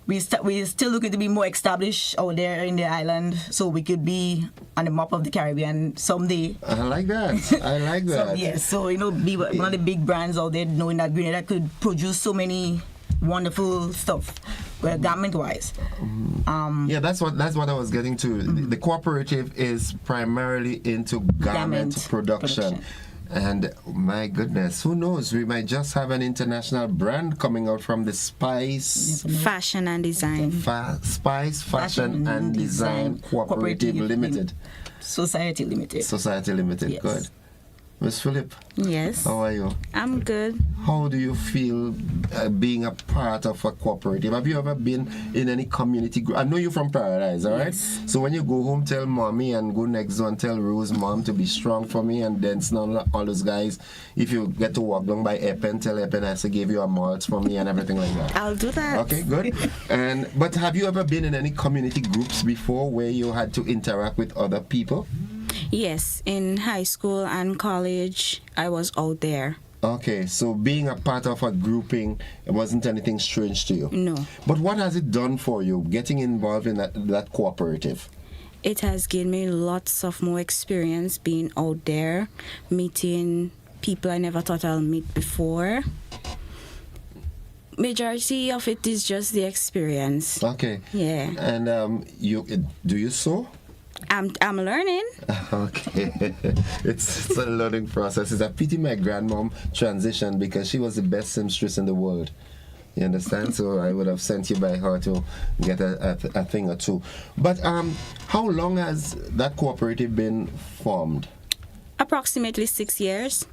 we're still looking to be more established out there in the island, so we could be on the map of the Caribbean someday. I like that. I like that. Yes, so, you know, be one of the big brands out there, knowing that Grenada could produce so many wonderful stuff, well, garment-wise. Yeah, that's what I was getting to. The cooperative is primarily into garment production. And my goodness, who knows? We might just have an international brand coming out from the Spice Fashion and Design. Spice Fashion and Design Cooperative Limited. Society Limited. Society Limited, yes. Good. Miss Phillip. Yes. How are you? I'm good. How do you feel being a part of a cooperative? Have you ever been in any community group? I know you're from Paradise, all right? Yes. So when you go home, tell mommy and go next door and tell Rose mom to be strong for me and then all those guys. If you get to walk down by Eppen, tell Eppen has to give you a malt for me and everything like that. I'll do that. Okay, good. But have you ever been in any community groups before where you had to interact with other people? Yes, in high school and college, I was out there. Okay, so being a part of a grouping wasn't anything strange to you? No. But what has it done for you, getting involved in that cooperative? It has given me lots of more experience being out there, meeting people I never thought I'll meet before. Majority of it is just the experience. Okay. Yeah. And do you sew? I'm learning. Okay. It's a learning process. It's a pity my grandmom transitioned because she was the best seamstress in the world. You understand? So I would have sent you by her to get a thing or two. But how long has that cooperative been formed? Approximately 6 years.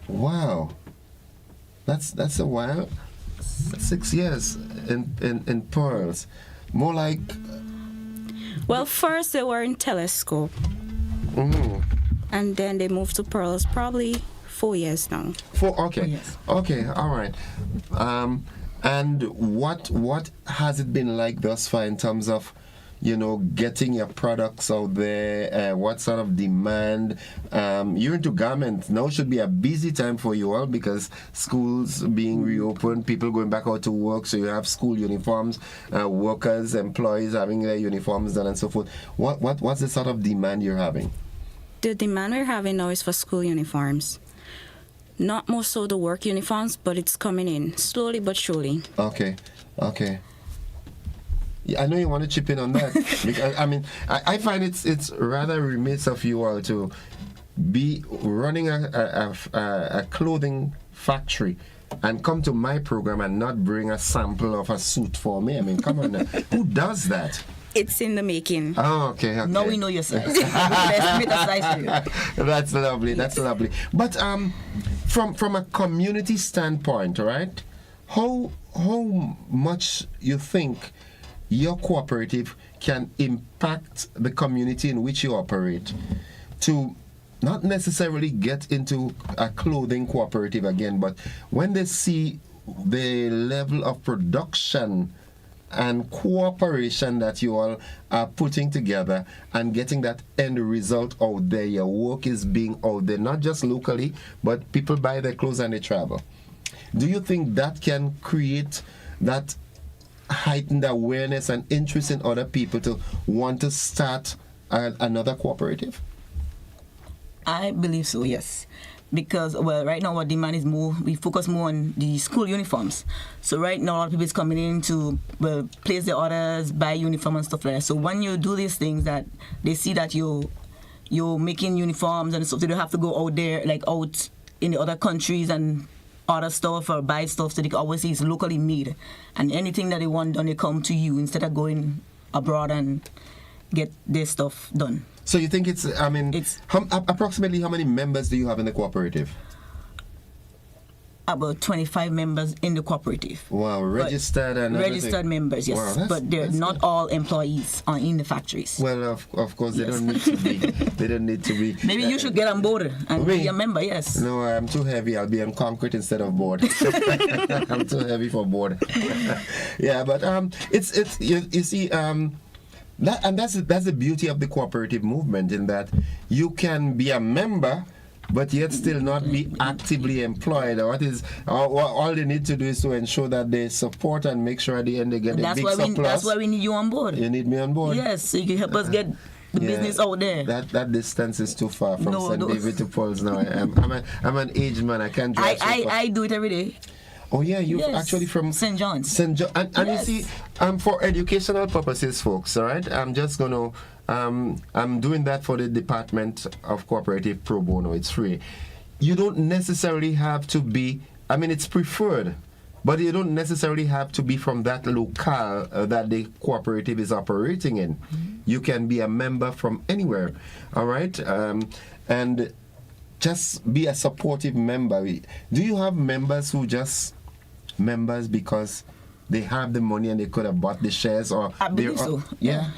Wow. That's a while. 6 years in pearls. More like... Well, first they were in Telescope. Mm-hmm. And then they moved to Pearls, probably 4 years now. Okay. Yes. Okay, all right. And what has it been like thus far in terms of, getting your products out there? What sort of demand? You're into garments. Now should be a busy time for you all because schools being reopened, people going back out to work, so you have school uniforms, workers, employees having their uniforms done and so forth. What's the sort of demand you're having? The demand we're having now is for school uniforms. Not more so the work uniforms, but it's coming in slowly but surely. Okay. Yeah, I know you want to chip in on that because I find it's rather remiss of you all to be running a clothing factory and come to my program and not bring a sample of a suit for me. Come on now. Who does that? It's in the making. Oh, okay. Now we know your size. Let's meet a size for you. That's lovely. But from a community standpoint, right? How much you think your cooperative can impact the community in which you operate to not necessarily get into a clothing cooperative again, but when they see the level of production and cooperation that you all are putting together and getting that end result out there, your work is being out there, not just locally, but people buy their clothes and they travel. Do you think that can create that heightened awareness and interest in other people to want to start another cooperative? I believe so, yes. Because, right now our demand is more, we focus more on the school uniforms. So right now a lot of people is coming in to place their orders, buy uniform and stuff like that. So when you do these things that they see that you're making uniforms and stuff, they don't have to go out there, like out in the other countries and order stuff or buy stuff, so they can always see it's locally made. And anything that they want done, they come to you instead of going abroad and get their stuff done. So you think approximately how many members do you have in the cooperative? About 25 members in the cooperative. Wow, registered and everything. Registered members, yes. Wow, but they're not good. All employees are in the factories. Well, of course, they don't need to be. They don't need to be. Maybe you should get on board and be a member, yes. No, I'm too heavy. I'll be on concrete instead of board. I'm too heavy for board. Yeah, but it's you see that's the beauty of the cooperative movement, in that you can be a member but yet still not be actively employed. All they need to do is to ensure that they support and make sure at the end they get a big surplus. That's why we need you on board. You need me on board? Yes, so you can help us get the business out there. That distance is too far from St. David to Paul's now. I'm an aged man. I can't drive. I do it every day. Oh yeah, you're actually from St. John's. St. John, and yes. You see, for educational purposes, folks. All right, I'm just gonna. I'm doing that for the Department of Cooperative Pro Bono. It's free. You don't necessarily have to be. It's preferred, but you don't necessarily have to be from that locale that the cooperative is operating in. Mm-hmm. You can be a member from anywhere. All right, and just be a supportive member. Do you have members who just members because they have the money and they could have bought the shares, or I believe so. Yeah.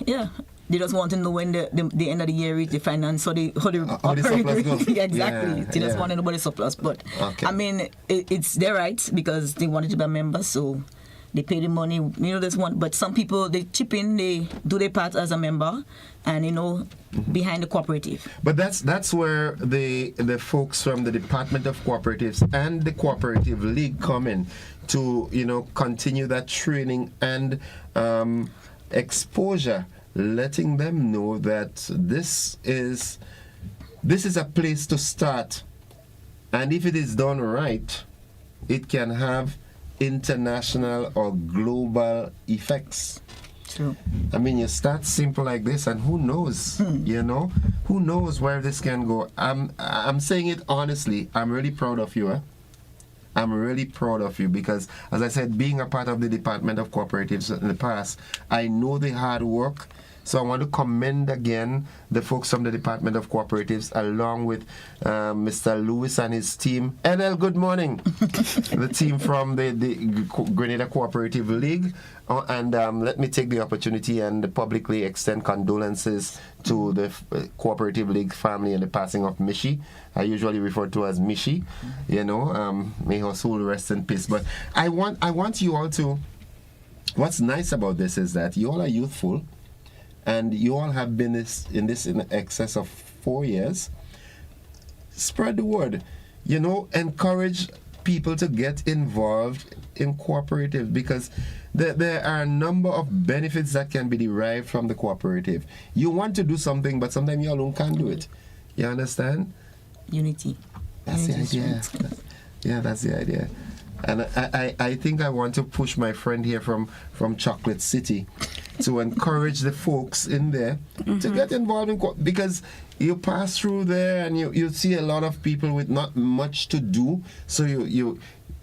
They just want to know when the end of the year is the finance, how the surplus goes. Exactly. They just want to know about the surplus. But I mean, it's their right because they wanted to be a member, so they pay the money. There's one. But some people, they chip in, they do their part as a member, and behind the cooperative. But that's where the folks from the Department of Cooperatives and the Cooperative League come in to continue that training and exposure, letting them know that this is a place to start, and if it is done right, it can have international or global effects. True. I mean, you start simple like this, and who knows? Who knows where this can go? I'm saying it honestly. I'm really proud of you. I'm really proud of you because, as I said, being a part of the Department of Cooperatives in the past, I know the hard work. So I want to commend again the folks from the Department of Cooperatives, along with Mr. Lewis and his team. NL, good morning. The team from the Grenada Cooperative League. And let me take the opportunity and publicly extend condolences to the Cooperative League family and the passing of Mishi. I usually refer to as Mishi. May her soul rest in peace. But I want you all to. What's nice about this is that you all are youthful. And you all have been in excess of 4 years. Spread the word. Encourage people to get involved in cooperative, because there are a number of benefits that can be derived from the cooperative. You want to do something, but sometimes you alone can't do it. You understand? Unity. That's the idea. Yeah, that's the idea. And I think I want to push my friend here from Chocolate City to encourage the folks in there to get involved in because you pass through there and you see a lot of people with not much to do. So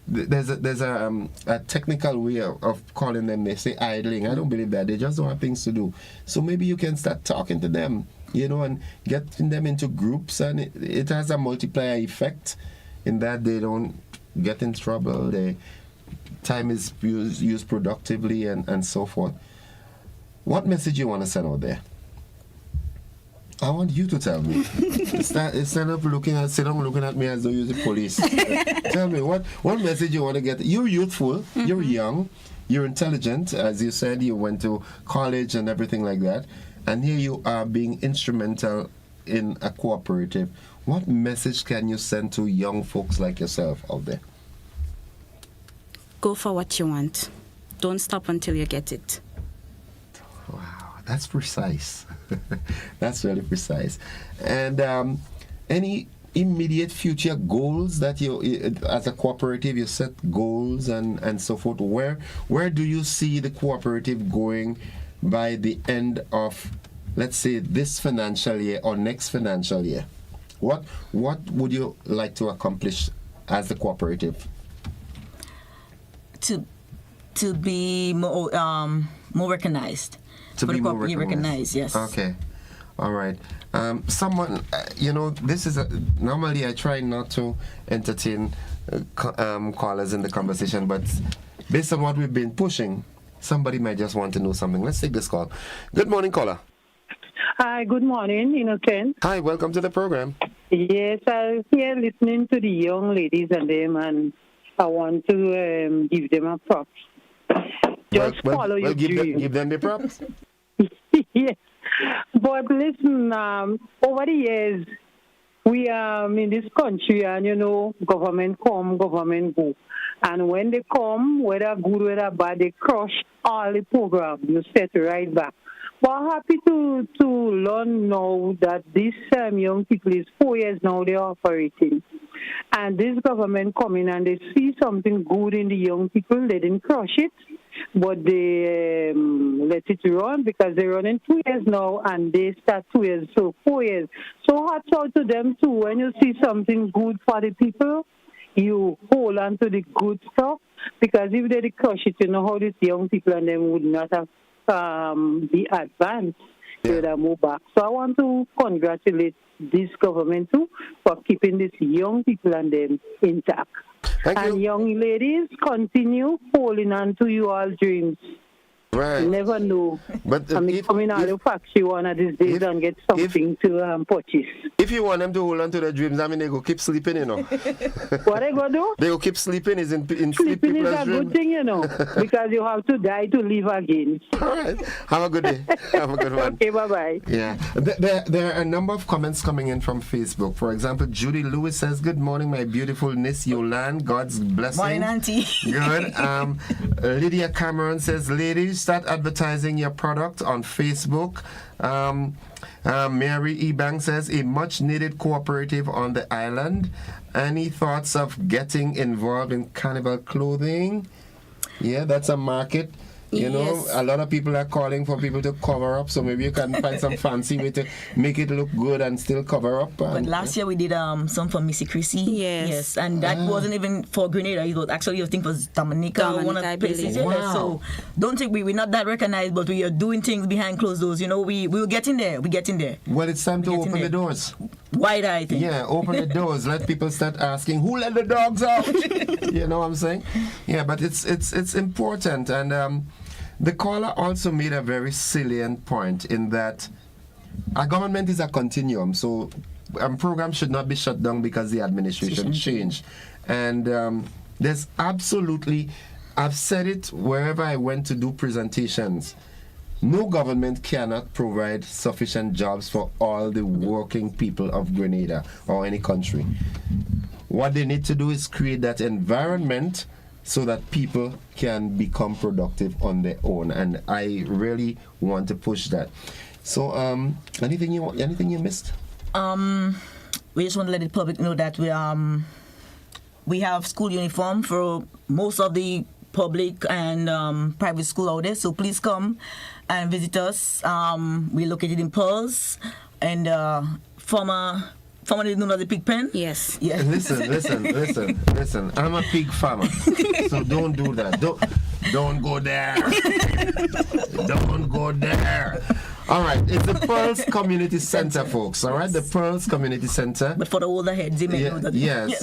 there's a technical way of calling them. They say idling. I don't believe that. They just don't have things to do. So maybe you can start talking to them, and getting them into groups, and it has a multiplier effect in that they don't get in trouble, the time is used productively, and so forth. What message you want to send out there? I want you to tell me. Instead of looking at me as though you're the police. Tell me what message you want to get. You're youthful, you're young, you're intelligent. As you said, you went to college and everything like that, and here you are being instrumental in a cooperative. What message can you send to young folks like yourself out there? Go for what you want. Don't stop until you get it. Wow, that's precise. That's really precise. And any immediate future goals that you, as a cooperative, you set goals and so forth? Where do you see the cooperative going by the end of, let's say, this financial year or next financial year? What would you like to accomplish as the cooperative? To be more recognized. To be more recognized, yes. Okay. All right. Someone, this is normally I try not to entertain callers in the conversation, but based on what we've been pushing, somebody might just want to know something. Let's take this call. Good morning, caller. Hi, good morning, Innocent. Hi, welcome to the program. Yes, I was here listening to the young ladies and them, and I want to give them a props. Just follow your dream. Give them the props. Yes. But listen, over the years, we are in this country, and government come, government go. And when they come, whether good, whether bad, they crush all the programs. You set right back. But I'm happy to learn now that this young people is 4 years now they're operating. And this government come in and they see something good in the young people. They didn't crush it, but they let it run because they're running 2 years now and they start 2 years, so 4 years. So hats out to them too. When you see something good for the people, you hold on to the good stuff, because if they crush it, how these young people and them would not have be advanced. further move back. So I want to congratulate this government too for keeping these young people and them intact. And young ladies, continue holding on to your dreams. Right. You never know. But I mean, come in out of factory one of these days and get something to purchase. If you want them to hold on to their dreams, I mean, they go keep sleeping, you know. What they go do? They go keep sleeping. Is in sleep Sleeping is people's a dream. good thing, you know, because you have to die to live again. All right. Have a good day. Have a good one. Okay, bye-bye. Yeah. There are a number of comments coming in from Facebook. For example, Judy Lewis says, "Good morning, my beautiful Miss Yolande. God's blessing." Morning, Auntie. Good. Lydia Cameron says, "Ladies, start advertising your product on Facebook." Mary Ebang says, "A much needed cooperative on the island. Any thoughts of getting involved in carnival clothing?" Yeah, that's a market. You know, a lot of people are calling for people to cover up, so maybe you can find some fancy way to make it look good and still cover up. But last year we did some for Missy Chrissy. Yes, and that wasn't even for Grenada. It was actually, I think, was Dominica, one of the places. Wow. So don't think we're not that recognized, but we are doing things behind closed doors. You know, we're getting there. We're getting there. Well, it's time to open the doors. Wide eye thing. Yeah, open the doors. Let people start asking, who let the dogs out? You know what I'm saying? Yeah, but it's important. And the caller also made a very salient point in that our government is a continuum. So programs should not be shut down because the administration changed. And there's absolutely, I've said it wherever I went to do presentations, no government cannot provide sufficient jobs for all the working people of Grenada or any country. What they need to do is create that environment so that people can become productive on their own, and I really want to push that. So, anything you missed? We just want to let the public know that we have school uniform for most of the public and private school out there. So please come and visit us. We're located in Pearls and formerly known as the pig pen. Yes. Yeah. Listen. I'm a pig farmer, so don't do that. Don't go there. Don't go there. All right, it's the Pearls Community Center, folks. All right, the Pearls Community Center. But for the older heads, they may know that. Yes.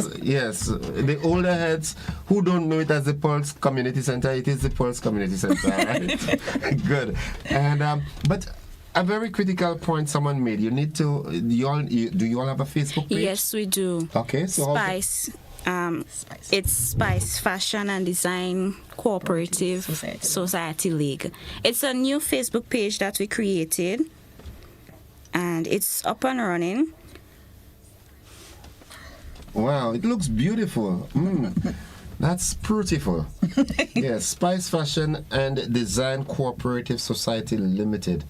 The older heads who don't know it as the Pearls Community Center, it is the Pearls Community Center. All right. Good. And but a very critical point someone made. You need to. Do you all have a Facebook page? Yes, we do. Okay, so Spice. It's Spice Fashion and Design Cooperative Society League. It's a new Facebook page that we created, and it's up and running. Wow, it looks beautiful. That's beautiful. Yes, Spice Fashion and Design Cooperative Society Limited.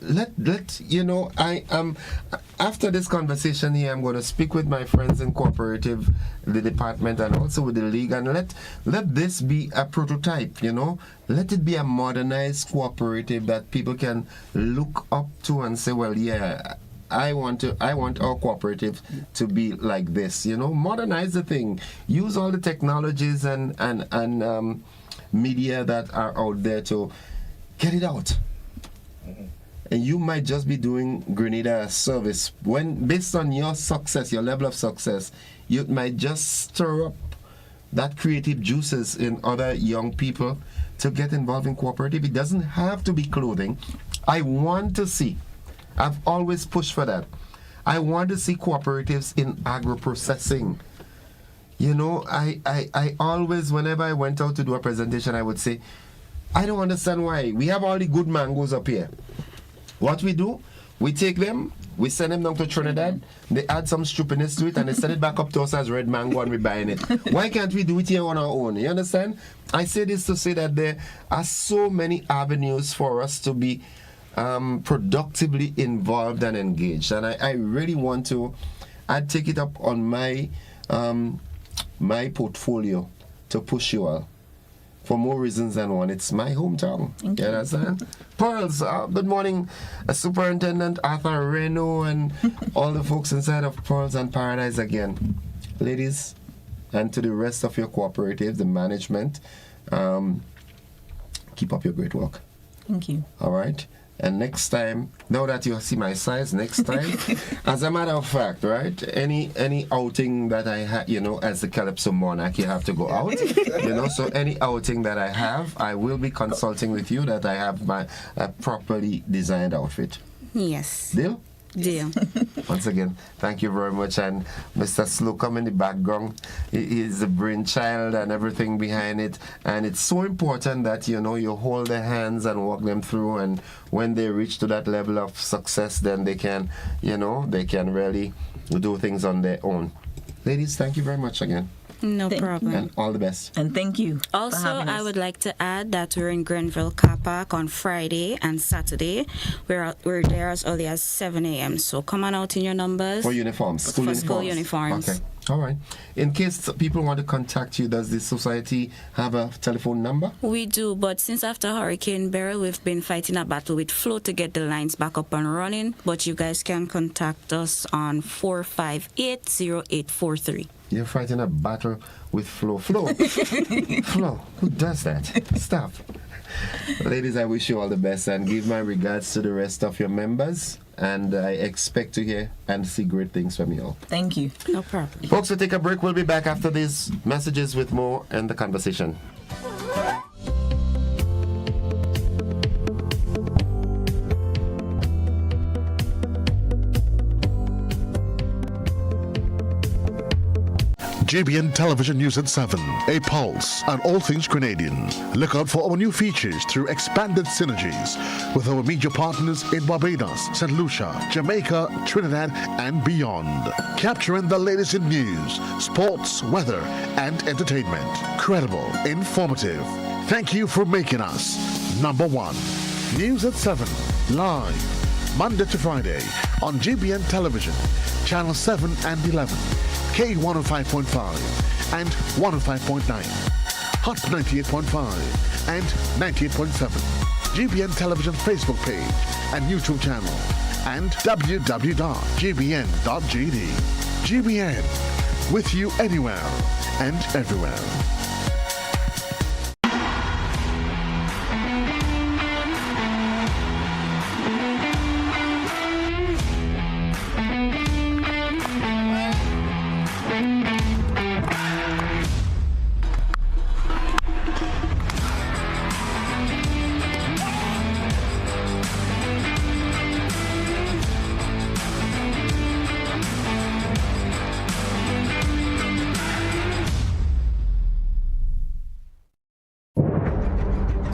Let you know, I after this conversation here, I'm going to speak with my friends in cooperative, the department, and also with the league, and let this be a prototype. You know, let it be a modernized cooperative that people can look up to and say, well, yeah, I want our cooperative to be like this. You know, modernize the thing, use all the technologies and media that are out there to get it out. And you might just be doing Grenada a service when, based on your success, your level of success, you might just stir up that creative juices in other young people to get involved in cooperative. It doesn't have to be clothing. I want to see, I've always pushed for that. I want to see cooperatives in agro-processing. You know, I always, whenever I went out to do a presentation, I would say, I don't understand why. We have all the good mangoes up here. What we do, we take them, we send them down to Trinidad, they add some stupidness to it, and they send it back up to us as red mango and we're buying it. Why can't we do it here on our own? You understand? I say this to say that there are so many avenues for us to be productively involved and engaged. And I really want to, I'd take it up on my my portfolio to push you all. For more reasons than one. It's my hometown. You understand? Pearls, good morning, Superintendent Arthur Reno and all the folks inside of Pearls and Paradise again. Ladies, and to the rest of your cooperative, the management, keep up your great work. Thank you. All right? And next time, now that you see my size, next time, as a matter of fact, right? Any outing that I have, as the Calypso Monarch, you have to go out. So any outing that I have, I will be consulting with you that I have my properly designed outfit. Yes. Deal? Deal. Once again, thank you very much. And Mr. Slocum in the background, he is the brainchild and everything behind it. And it's so important that, you hold their hands and walk them through. And when they reach to that level of success, then they can, they can really do things on their own. Ladies, thank you very much again. No problem. And all the best. And thank you. Also, I would like to add that we're in Grenville Car Park on Friday and Saturday. We're there as early as 7 a.m. So come on out in your numbers. For uniforms. School uniforms. Okay. All right. In case people want to contact you, does the society have a telephone number? We do, but since after Hurricane Beryl, we've been fighting a battle with Flo to get the lines back up and running. But you guys can contact us on 458-0843. You're fighting a battle with Flo. Flo, who does that? Stop. Ladies, I wish you all the best and give my regards to the rest of your members. And I expect to hear and see great things from you all. Thank you. No problem. Folks, we'll take a break. We'll be back after these messages with more and the conversation. GBN Television News at 7, a pulse on all things Grenadian. Look out for our new features through expanded synergies with our media partners in Barbados, St. Lucia, Jamaica, Trinidad, and beyond. Capturing the latest in news, sports, weather, and entertainment. Credible, informative. Thank you for making us number one. News at 7, live, Monday to Friday on GBN Television, Channel 7 and 11. K105.5 and 105.9, Hot 98.5 and 98.7, GBN Television Facebook page and YouTube channel, and www.gbn.gd. GBN, with you anywhere and everywhere.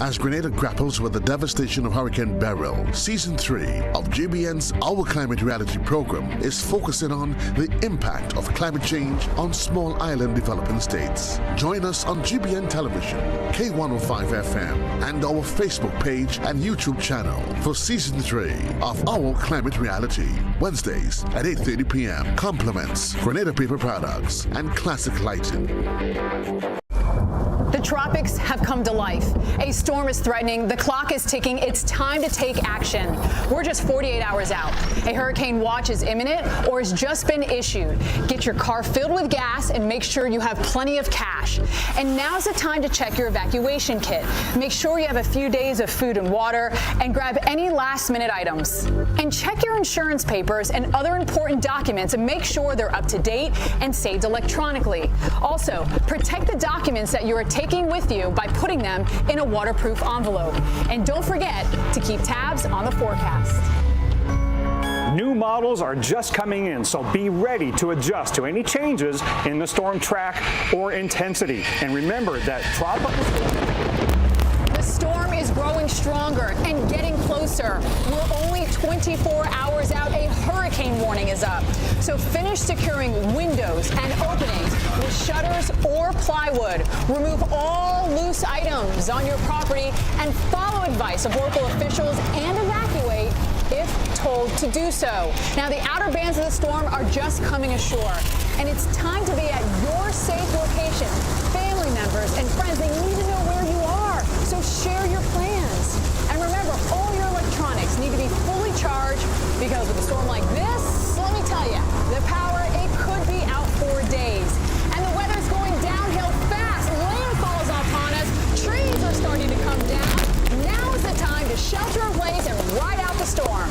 As Grenada grapples with the devastation of Hurricane Beryl, Season 3 of GBN's Our Climate Reality program is focusing on the impact of climate change on small island developing states. Join us on GBN Television, K105 FM, and our Facebook page and YouTube channel for Season 3 of Our Climate Reality, Wednesdays at 8:30 p.m. Compliments, Grenada Paper Products, and Classic Lighting. The tropics have come to life. A storm is threatening. The clock is ticking. It's time to take action. We're just 48 hours out. A hurricane watch is imminent or has just been issued. Get your car filled with gas and make sure you have plenty of cash. And now's the time to check your evacuation kit. Make sure you have a few days of food and water and grab any last-minute items. And check your insurance papers and other important documents and make sure they're up to date and saved electronically. Also, protect the documents that you are taking with you by putting them in a waterproof envelope. And don't forget to keep tabs on the forecast. New models are just coming in, so be ready to adjust to any changes in the storm track or intensity. And remember that The storm is growing stronger and getting closer. We're only 24 hours out. A hurricane warning is up. So finish securing windows and openings with shutters or plywood. Remove all loose items on your property and follow advice of local officials and evacuate if told to do so. Now, the outer bands of the storm are just coming ashore, and it's time to be at your safe location. Family members and friends, they need to know where you are, so share your plans. And remember, all your electronics need to be fully charged, because with a storm like this, let me tell you, the power, it could be out for days. And the weather's going downhill fast. Landfall is upon us. Trees are starting to come down. Now is the time to shelter shelter in place and ride out the storm.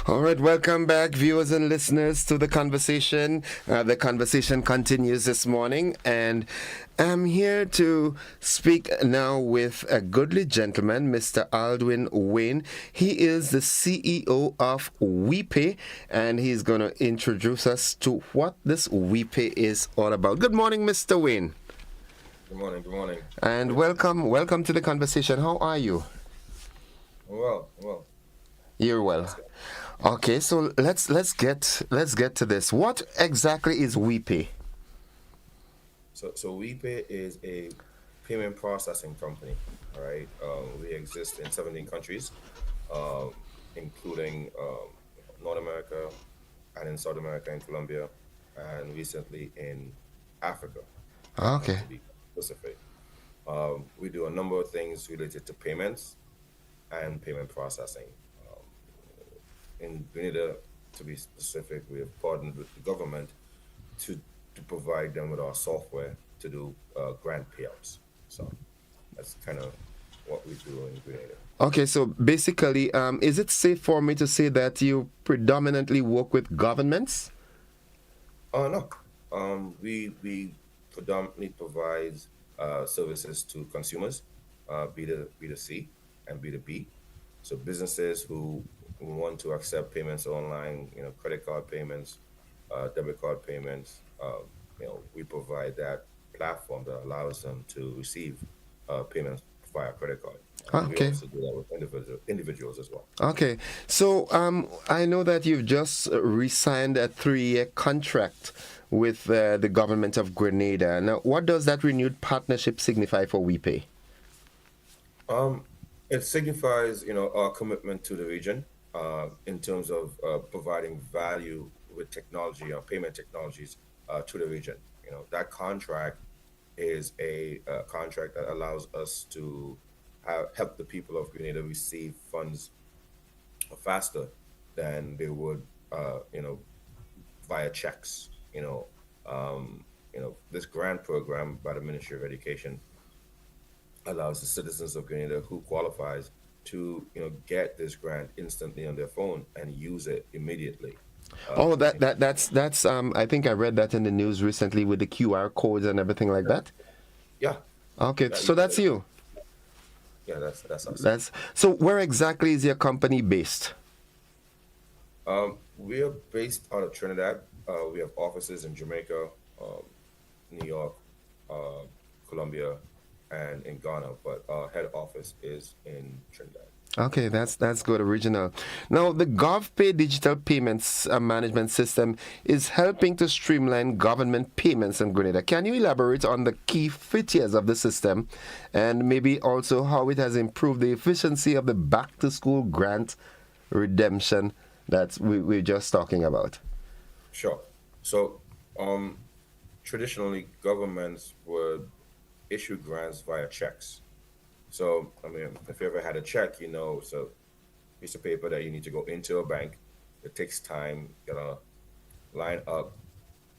All right, welcome back, viewers and listeners, to the conversation. The conversation continues this morning, and I'm here to speak now with a goodly gentleman, Mr. Aldwin Wayne. He is the CEO of WePay, and he's going to introduce us to what this WePay is all about. Good morning, Mr. Wayne. Good morning, good morning. And welcome to the conversation. How are you? Well. You're well. Okay, so let's get to this. What exactly is WePay? So WePay is a payment processing company. All right, we exist in 17 countries, including North America and in South America and Colombia, and recently in Africa. Okay. To be specific, we do a number of things related to payments and payment processing. In Grenada, to be specific, we have partnered with the government to provide them with our software to do grant payouts. So that's kind of what we do in Grenada. Okay, so basically, is it safe for me to say that you predominantly work with governments? No. We predominantly provide services to consumers, B2C and B2B. So businesses who want to accept payments online, credit card payments, debit card payments, we provide that platform that allows them to receive payments via credit card. Okay. We also do that with individuals as well. Okay, so I know that you've just re-signed a 3-year contract with the government of Grenada. Now, what does that renewed partnership signify for WePay? It signifies, our commitment to the region in terms of providing value with technology, payment technologies to the region. That contract is a contract that allows us to help the people of Grenada receive funds faster than they would, via checks. This grant program by the Ministry of Education allows the citizens of Grenada who qualifies to get this grant instantly on their phone and use it immediately. That's I think I read that in the news recently with the QR codes and everything like that. Yeah. Okay, so that's you. Yeah, that's us. So where exactly is your company based? We are based out of Trinidad. We have offices in Jamaica, New York, Colombia, and in Ghana, but our head office is in Trinidad. Okay, that's good, original. Now, the GovPay digital payments management system is helping to streamline government payments in Grenada. Can you elaborate on the key features of the system and maybe also how it has improved the efficiency of the back-to-school grant redemption that we're just talking about? Sure. So, traditionally governments would issue grants via checks. So, I mean, if you ever had a check, it's a piece of paper that you need to go into a bank. It takes time, line up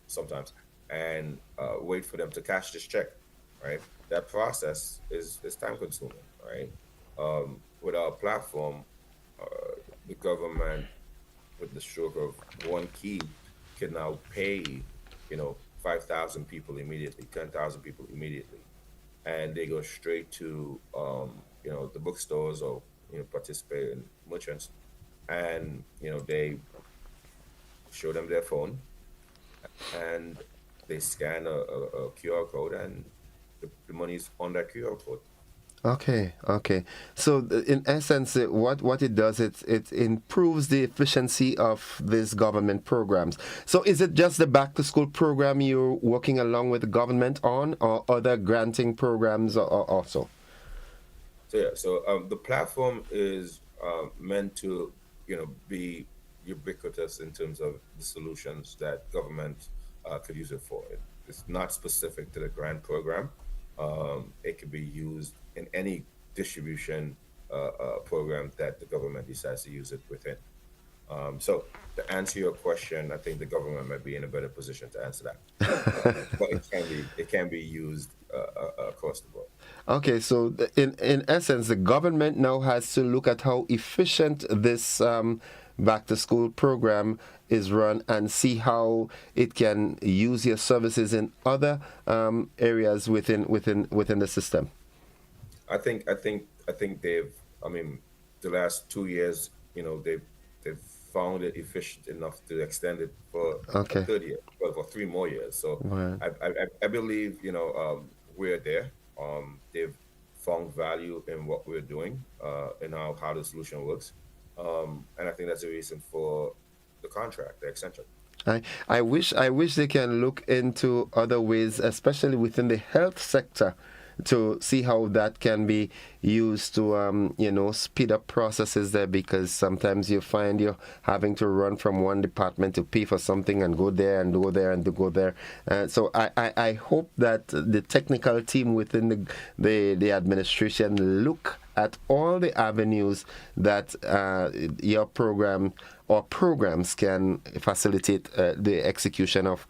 sometimes and wait for them to cash this check, right? That process is time consuming, right? With our platform, the government, with the stroke of one key, can now pay, 5,000 people immediately, 10,000 people immediately, and they go straight to, the bookstores or, participating merchants, and, they show them their phone, and they scan a QR code, and the money's on that QR code. Okay, okay. So in essence, what it does, it improves the efficiency of these government programs. So is it just the back to school program you're working along with the government on, or other granting programs also? So yeah, so the platform is meant to, be ubiquitous in terms of the solutions that government could use it for. It's not specific to the grant program. It could be used in any distribution program that the government decides to use it within. So to answer your question, I think the government might be in a better position to answer that. But it can be used across the board. Okay, so in essence, the government now has to look at how efficient this back to school program is run and see how it can use your services in other areas within the system. I think they've. I mean, the last 2 years, they've found it efficient enough to extend it for Okay. a third year, well, for 3 more years. So Right. I believe we're there. They've found value in what we're doing, and how the solution works, and I think that's the reason for the contract, the extension. I wish they can look into other ways, especially within the health sector, to see how that can be used to speed up processes there, because sometimes you find you're having to run from one department to pay for something and go there and go there and to go there. So I hope that the technical team within the administration look at all the avenues that your program or programs can facilitate the execution of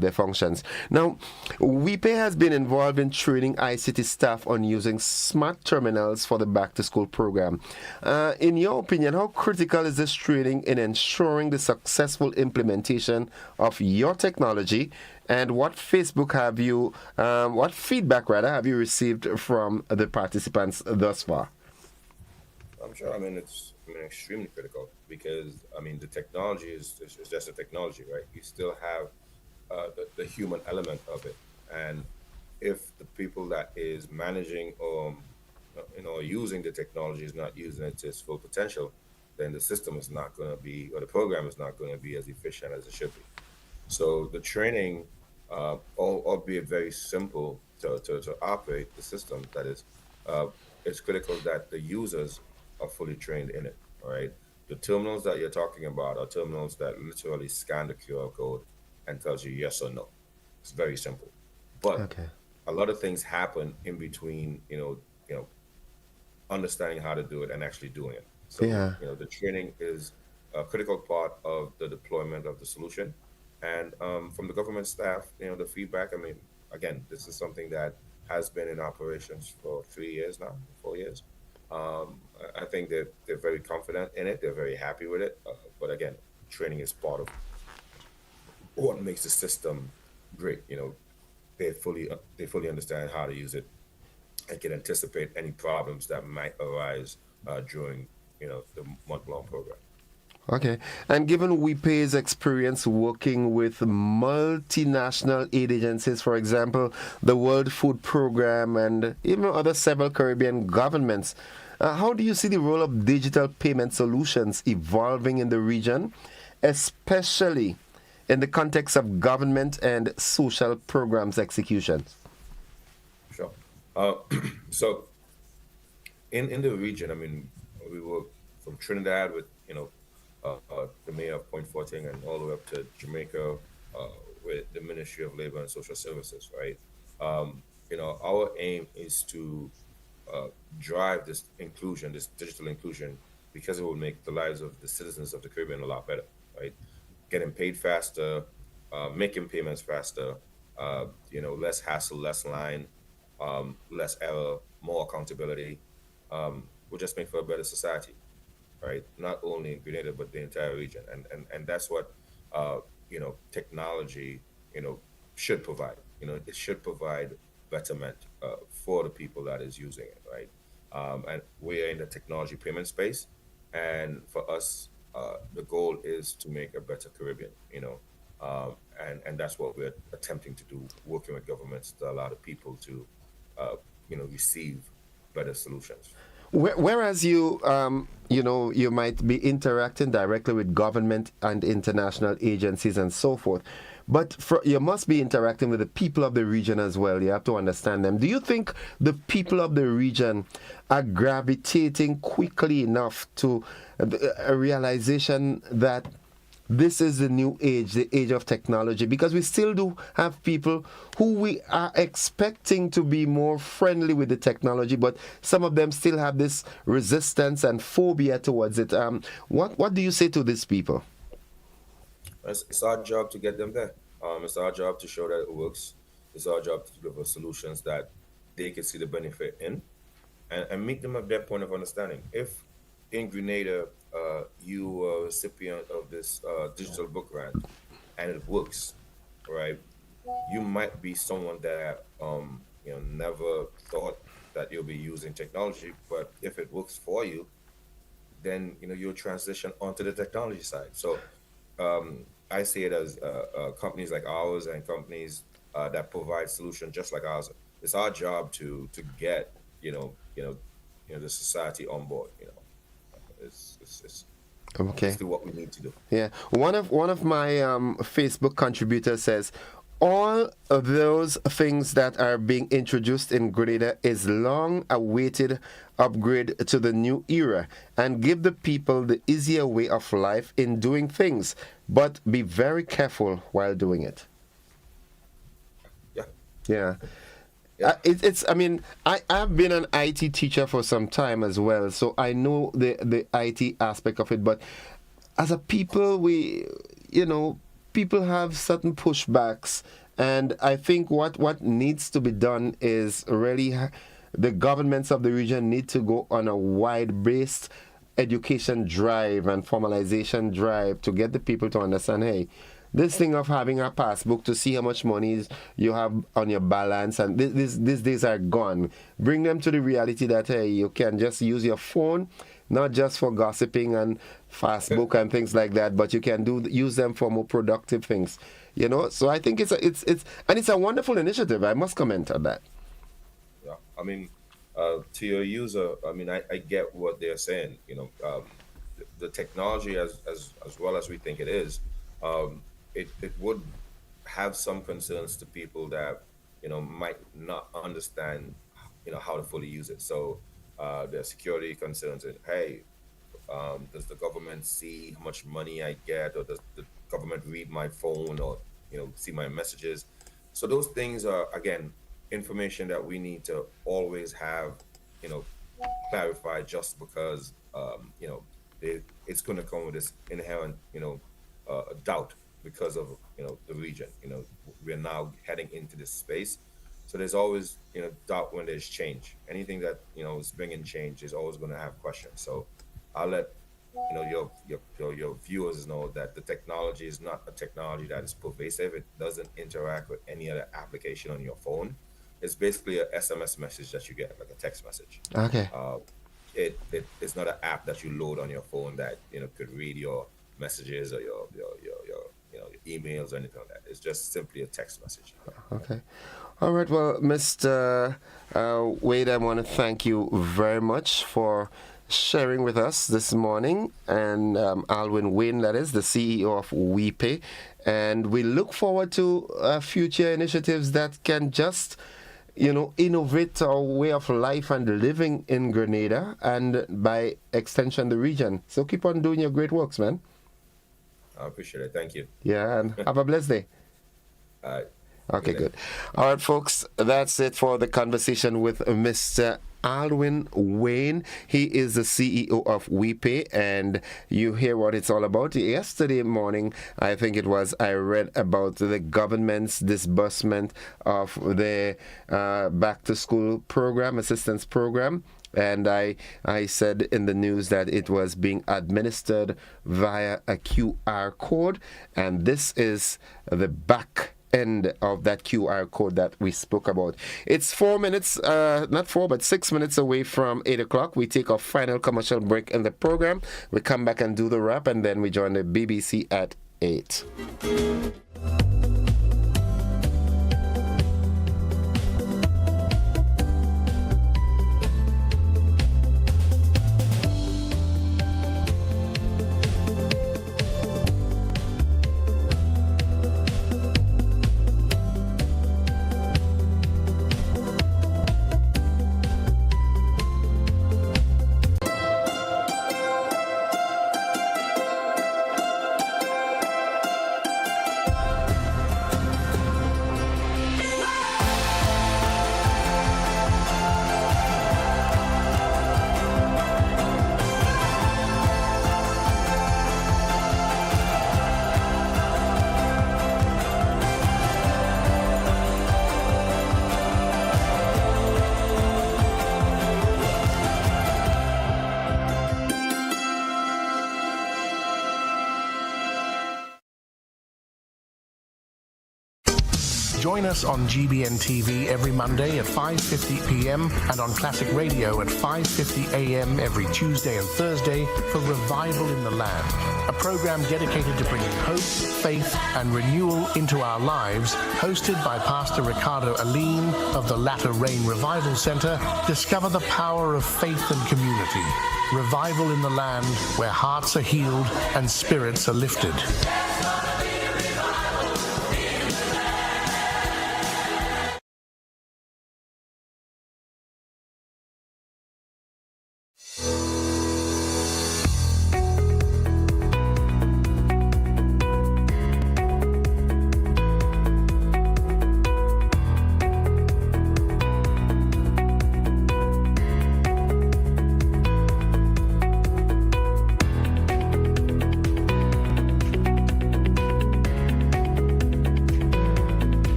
their functions. Now, WePay has been involved in training ICT staff on using smart terminals for the back to school program. In your opinion, how critical is this training in ensuring the successful implementation of your technology? And what feedback have you received from the participants thus far? I'm sure. It's extremely critical because the technology is just a technology, right? You still have the human element of it, and if the people that is managing or using the technology is not using it to its full potential, then the system is not going to be, or the program is not going to be as efficient as it should be. So the training, albeit very simple to operate the system, that is, it's critical that the users are fully trained in it. All right. The terminals that you're talking about are terminals that literally scan the QR code and tells you yes or no. It's very simple. But Okay. a lot of things happen in between, understanding how to do it and actually doing it. So, Yeah. the training is a critical part of the deployment of the solution. And from the government staff, the feedback, again, this is something that has been in operations for 3 years now, 4 years. I think that they're very confident in it. They're very happy with it. But again, training is part of what makes the system great. They fully understand how to use it and can anticipate any problems that might arise during the month-long program. Okay. And given WePay's experience working with multinational aid agencies, for example, the World Food Program and even other several Caribbean governments, how do you see the role of digital payment solutions evolving in the region, especially in the context of government and social programs execution? Sure. So in the region, we work from Trinidad with the mayor of Point Fortin and all the way up to Jamaica, with the Ministry of Labor and Social Services, right? Our aim is to drive this inclusion, this digital inclusion, because it will make the lives of the citizens of the Caribbean a lot better, right? Getting paid faster, making payments faster, less hassle, less line, less error, more accountability, will just make for a better society, right? Not only in Grenada but the entire region, and that's what technology should provide. It should provide betterment for the people that is using it, right? And we're in the technology payment space, and for us, the goal is to make a better Caribbean, and that's what we're attempting to do, working with governments to allow the people to, receive better solutions. Whereas you might be interacting directly with government and international agencies and so forth, but you must be interacting with the people of the region as well. You have to understand them. Do you think the people of the region are gravitating quickly enough to a realization that this is the new age, the age of technology? Because we still do have people who we are expecting to be more friendly with the technology, but some of them still have this resistance and phobia towards it. What do you say to these people? It's our job to get them there. It's our job to show that it works. It's our job to deliver solutions that they can see the benefit in, and meet them at their point of understanding. If in Grenada, you are a recipient of this digital book grant and it works, right? You might be someone that never thought that you'll be using technology, but if it works for you, then you'll transition onto the technology side. So I see it as companies like ours and companies that provide solutions just like ours. It's our job to get the society on board. It's okay. Let's do what we need to do. Yeah. One of my Facebook contributors says, all of those things that are being introduced in Grenada is long-awaited upgrade to the new era and give the people the easier way of life in doing things, but be very careful while doing it. Yeah. I've been an IT teacher for some time as well, so I know the IT aspect of it, but as a people, people have certain pushbacks, and I think what needs to be done is really the governments of the region need to go on a wide-based education drive and formalization drive to get the people to understand, hey, this thing of having a passbook to see how much money you have on your balance, and these days are gone. Bring them to the reality that, hey, you can just use your phone, not just for gossiping and Facebook and things like that, but you can use them for more productive things. So I think it's a wonderful initiative. I must comment on that. Yeah, to your user, I get what they're saying. The technology, as well as we think it is, it would have some concerns to people that might not understand how to fully use it. So there are security concerns, and hey, does the government see how much money I get, or does the government read my phone, or see my messages? So those things are, again, information that we need to always have clarified, just because it's going to come with this inherent doubt because of the region. We're now heading into this space, so there's always doubt when there's change. Anything that is bringing change is always going to have questions. So I'll let your viewers know that the technology is not a technology that is pervasive. It doesn't interact with any other application on your phone. It's basically a SMS message that you get, like a text message. Okay. It's not an app that you load on your phone that could read your messages or your emails or anything like that. It's just simply a text message. Okay. All right. Well, Mr. Wade, I want to thank you very much for sharing with us this morning, and Alwyn Wayne, that is the CEO of WePay, and we look forward to future initiatives that can just innovate our way of life and living in Grenada, and by extension the region. So keep on doing your great works, man. I appreciate it. Thank you. Yeah, and have a blessed day. All right. Okay, good. All right, folks, that's it for the conversation with Mr. Alwyn Wayne. He is the CEO of WePay, and you hear what it's all about. Yesterday morning, I think it was, I read about the government's disbursement of the back-to-school program, assistance program. And I said in the news that it was being administered via a QR code, and this is the back end of that QR code that we spoke about. It's 4 minutes, not 4, but 6 minutes away from 8 o'clock. We take our final commercial break in the program. We come back and do the wrap, and then we join the BBC at 8. Join us on GBN TV every Monday at 5:50 p.m. and on Classic Radio at 5:50 a.m. every Tuesday and Thursday for Revival in the Land, a program dedicated to bringing hope, faith, and renewal into our lives, hosted by Pastor Ricardo Aline of the Latter Rain Revival Center. Discover the power of faith and community. Revival in the Land, where hearts are healed and spirits are lifted.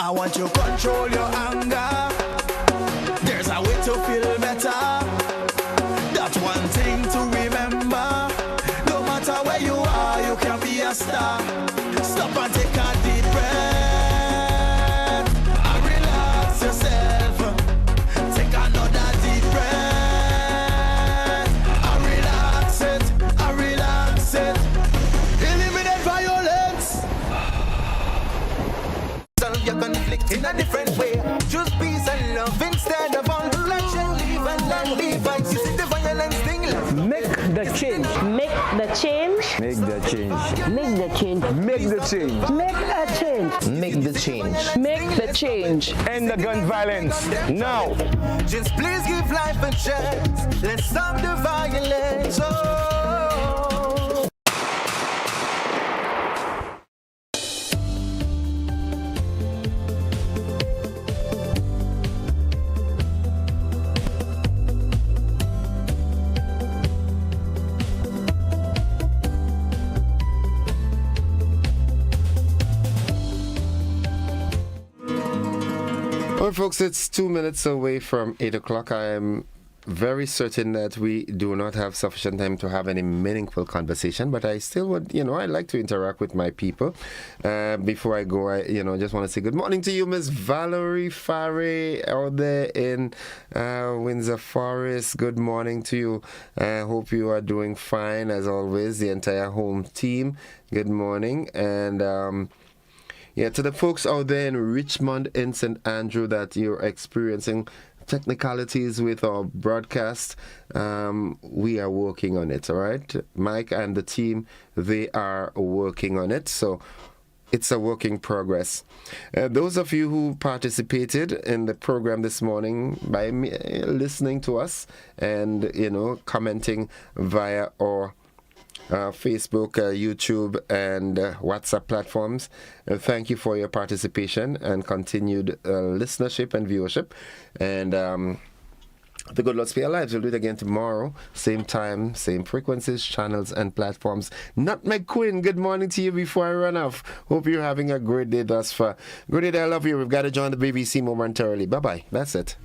I want you to control your anger. There's a way to feel better. That's one thing to remember. No matter where you are, you can be a star. Stop and take a deep breath and relax yourself. Take another deep breath and relax it, and relax it. Eliminate violence. Solve your conflict in a different way. Choose peace and love instead of all bloodshed. Leave and land, leave and you see the violence thing. Make the change. Make the change. Make the change. Make the change. Make the change. Make a change. Make the change. Make the change. End the gun violence now. Just please give life a chance. Let's stop the violence. Oh. Well, folks, it's 2 minutes away from 8 o'clock. I am very certain that we do not have sufficient time to have any meaningful conversation, but I still would, I like to interact with my people. Before I go, I just want to say good morning to you, Miss Valerie Farre out there in Windsor Forest. Good morning to you. I hope you are doing fine, as always, the entire home team. Good morning. And to the folks out there in Richmond, in St. Andrew, that you're experiencing technicalities with our broadcast, we are working on it, all right? Mike and the team, they are working on it. So it's a work in progress. Those of you who participated in the program this morning by listening to us and, commenting via our Facebook, YouTube, and WhatsApp platforms. Thank you for your participation and continued listenership and viewership. And the good Lord spare our lives. We'll do it again tomorrow. Same time, same frequencies, channels, and platforms. Nutmeg Quinn, good morning to you before I run off. Hope you're having a great day thus far. Great day, I love you. We've got to join the BBC momentarily. Bye-bye. That's it.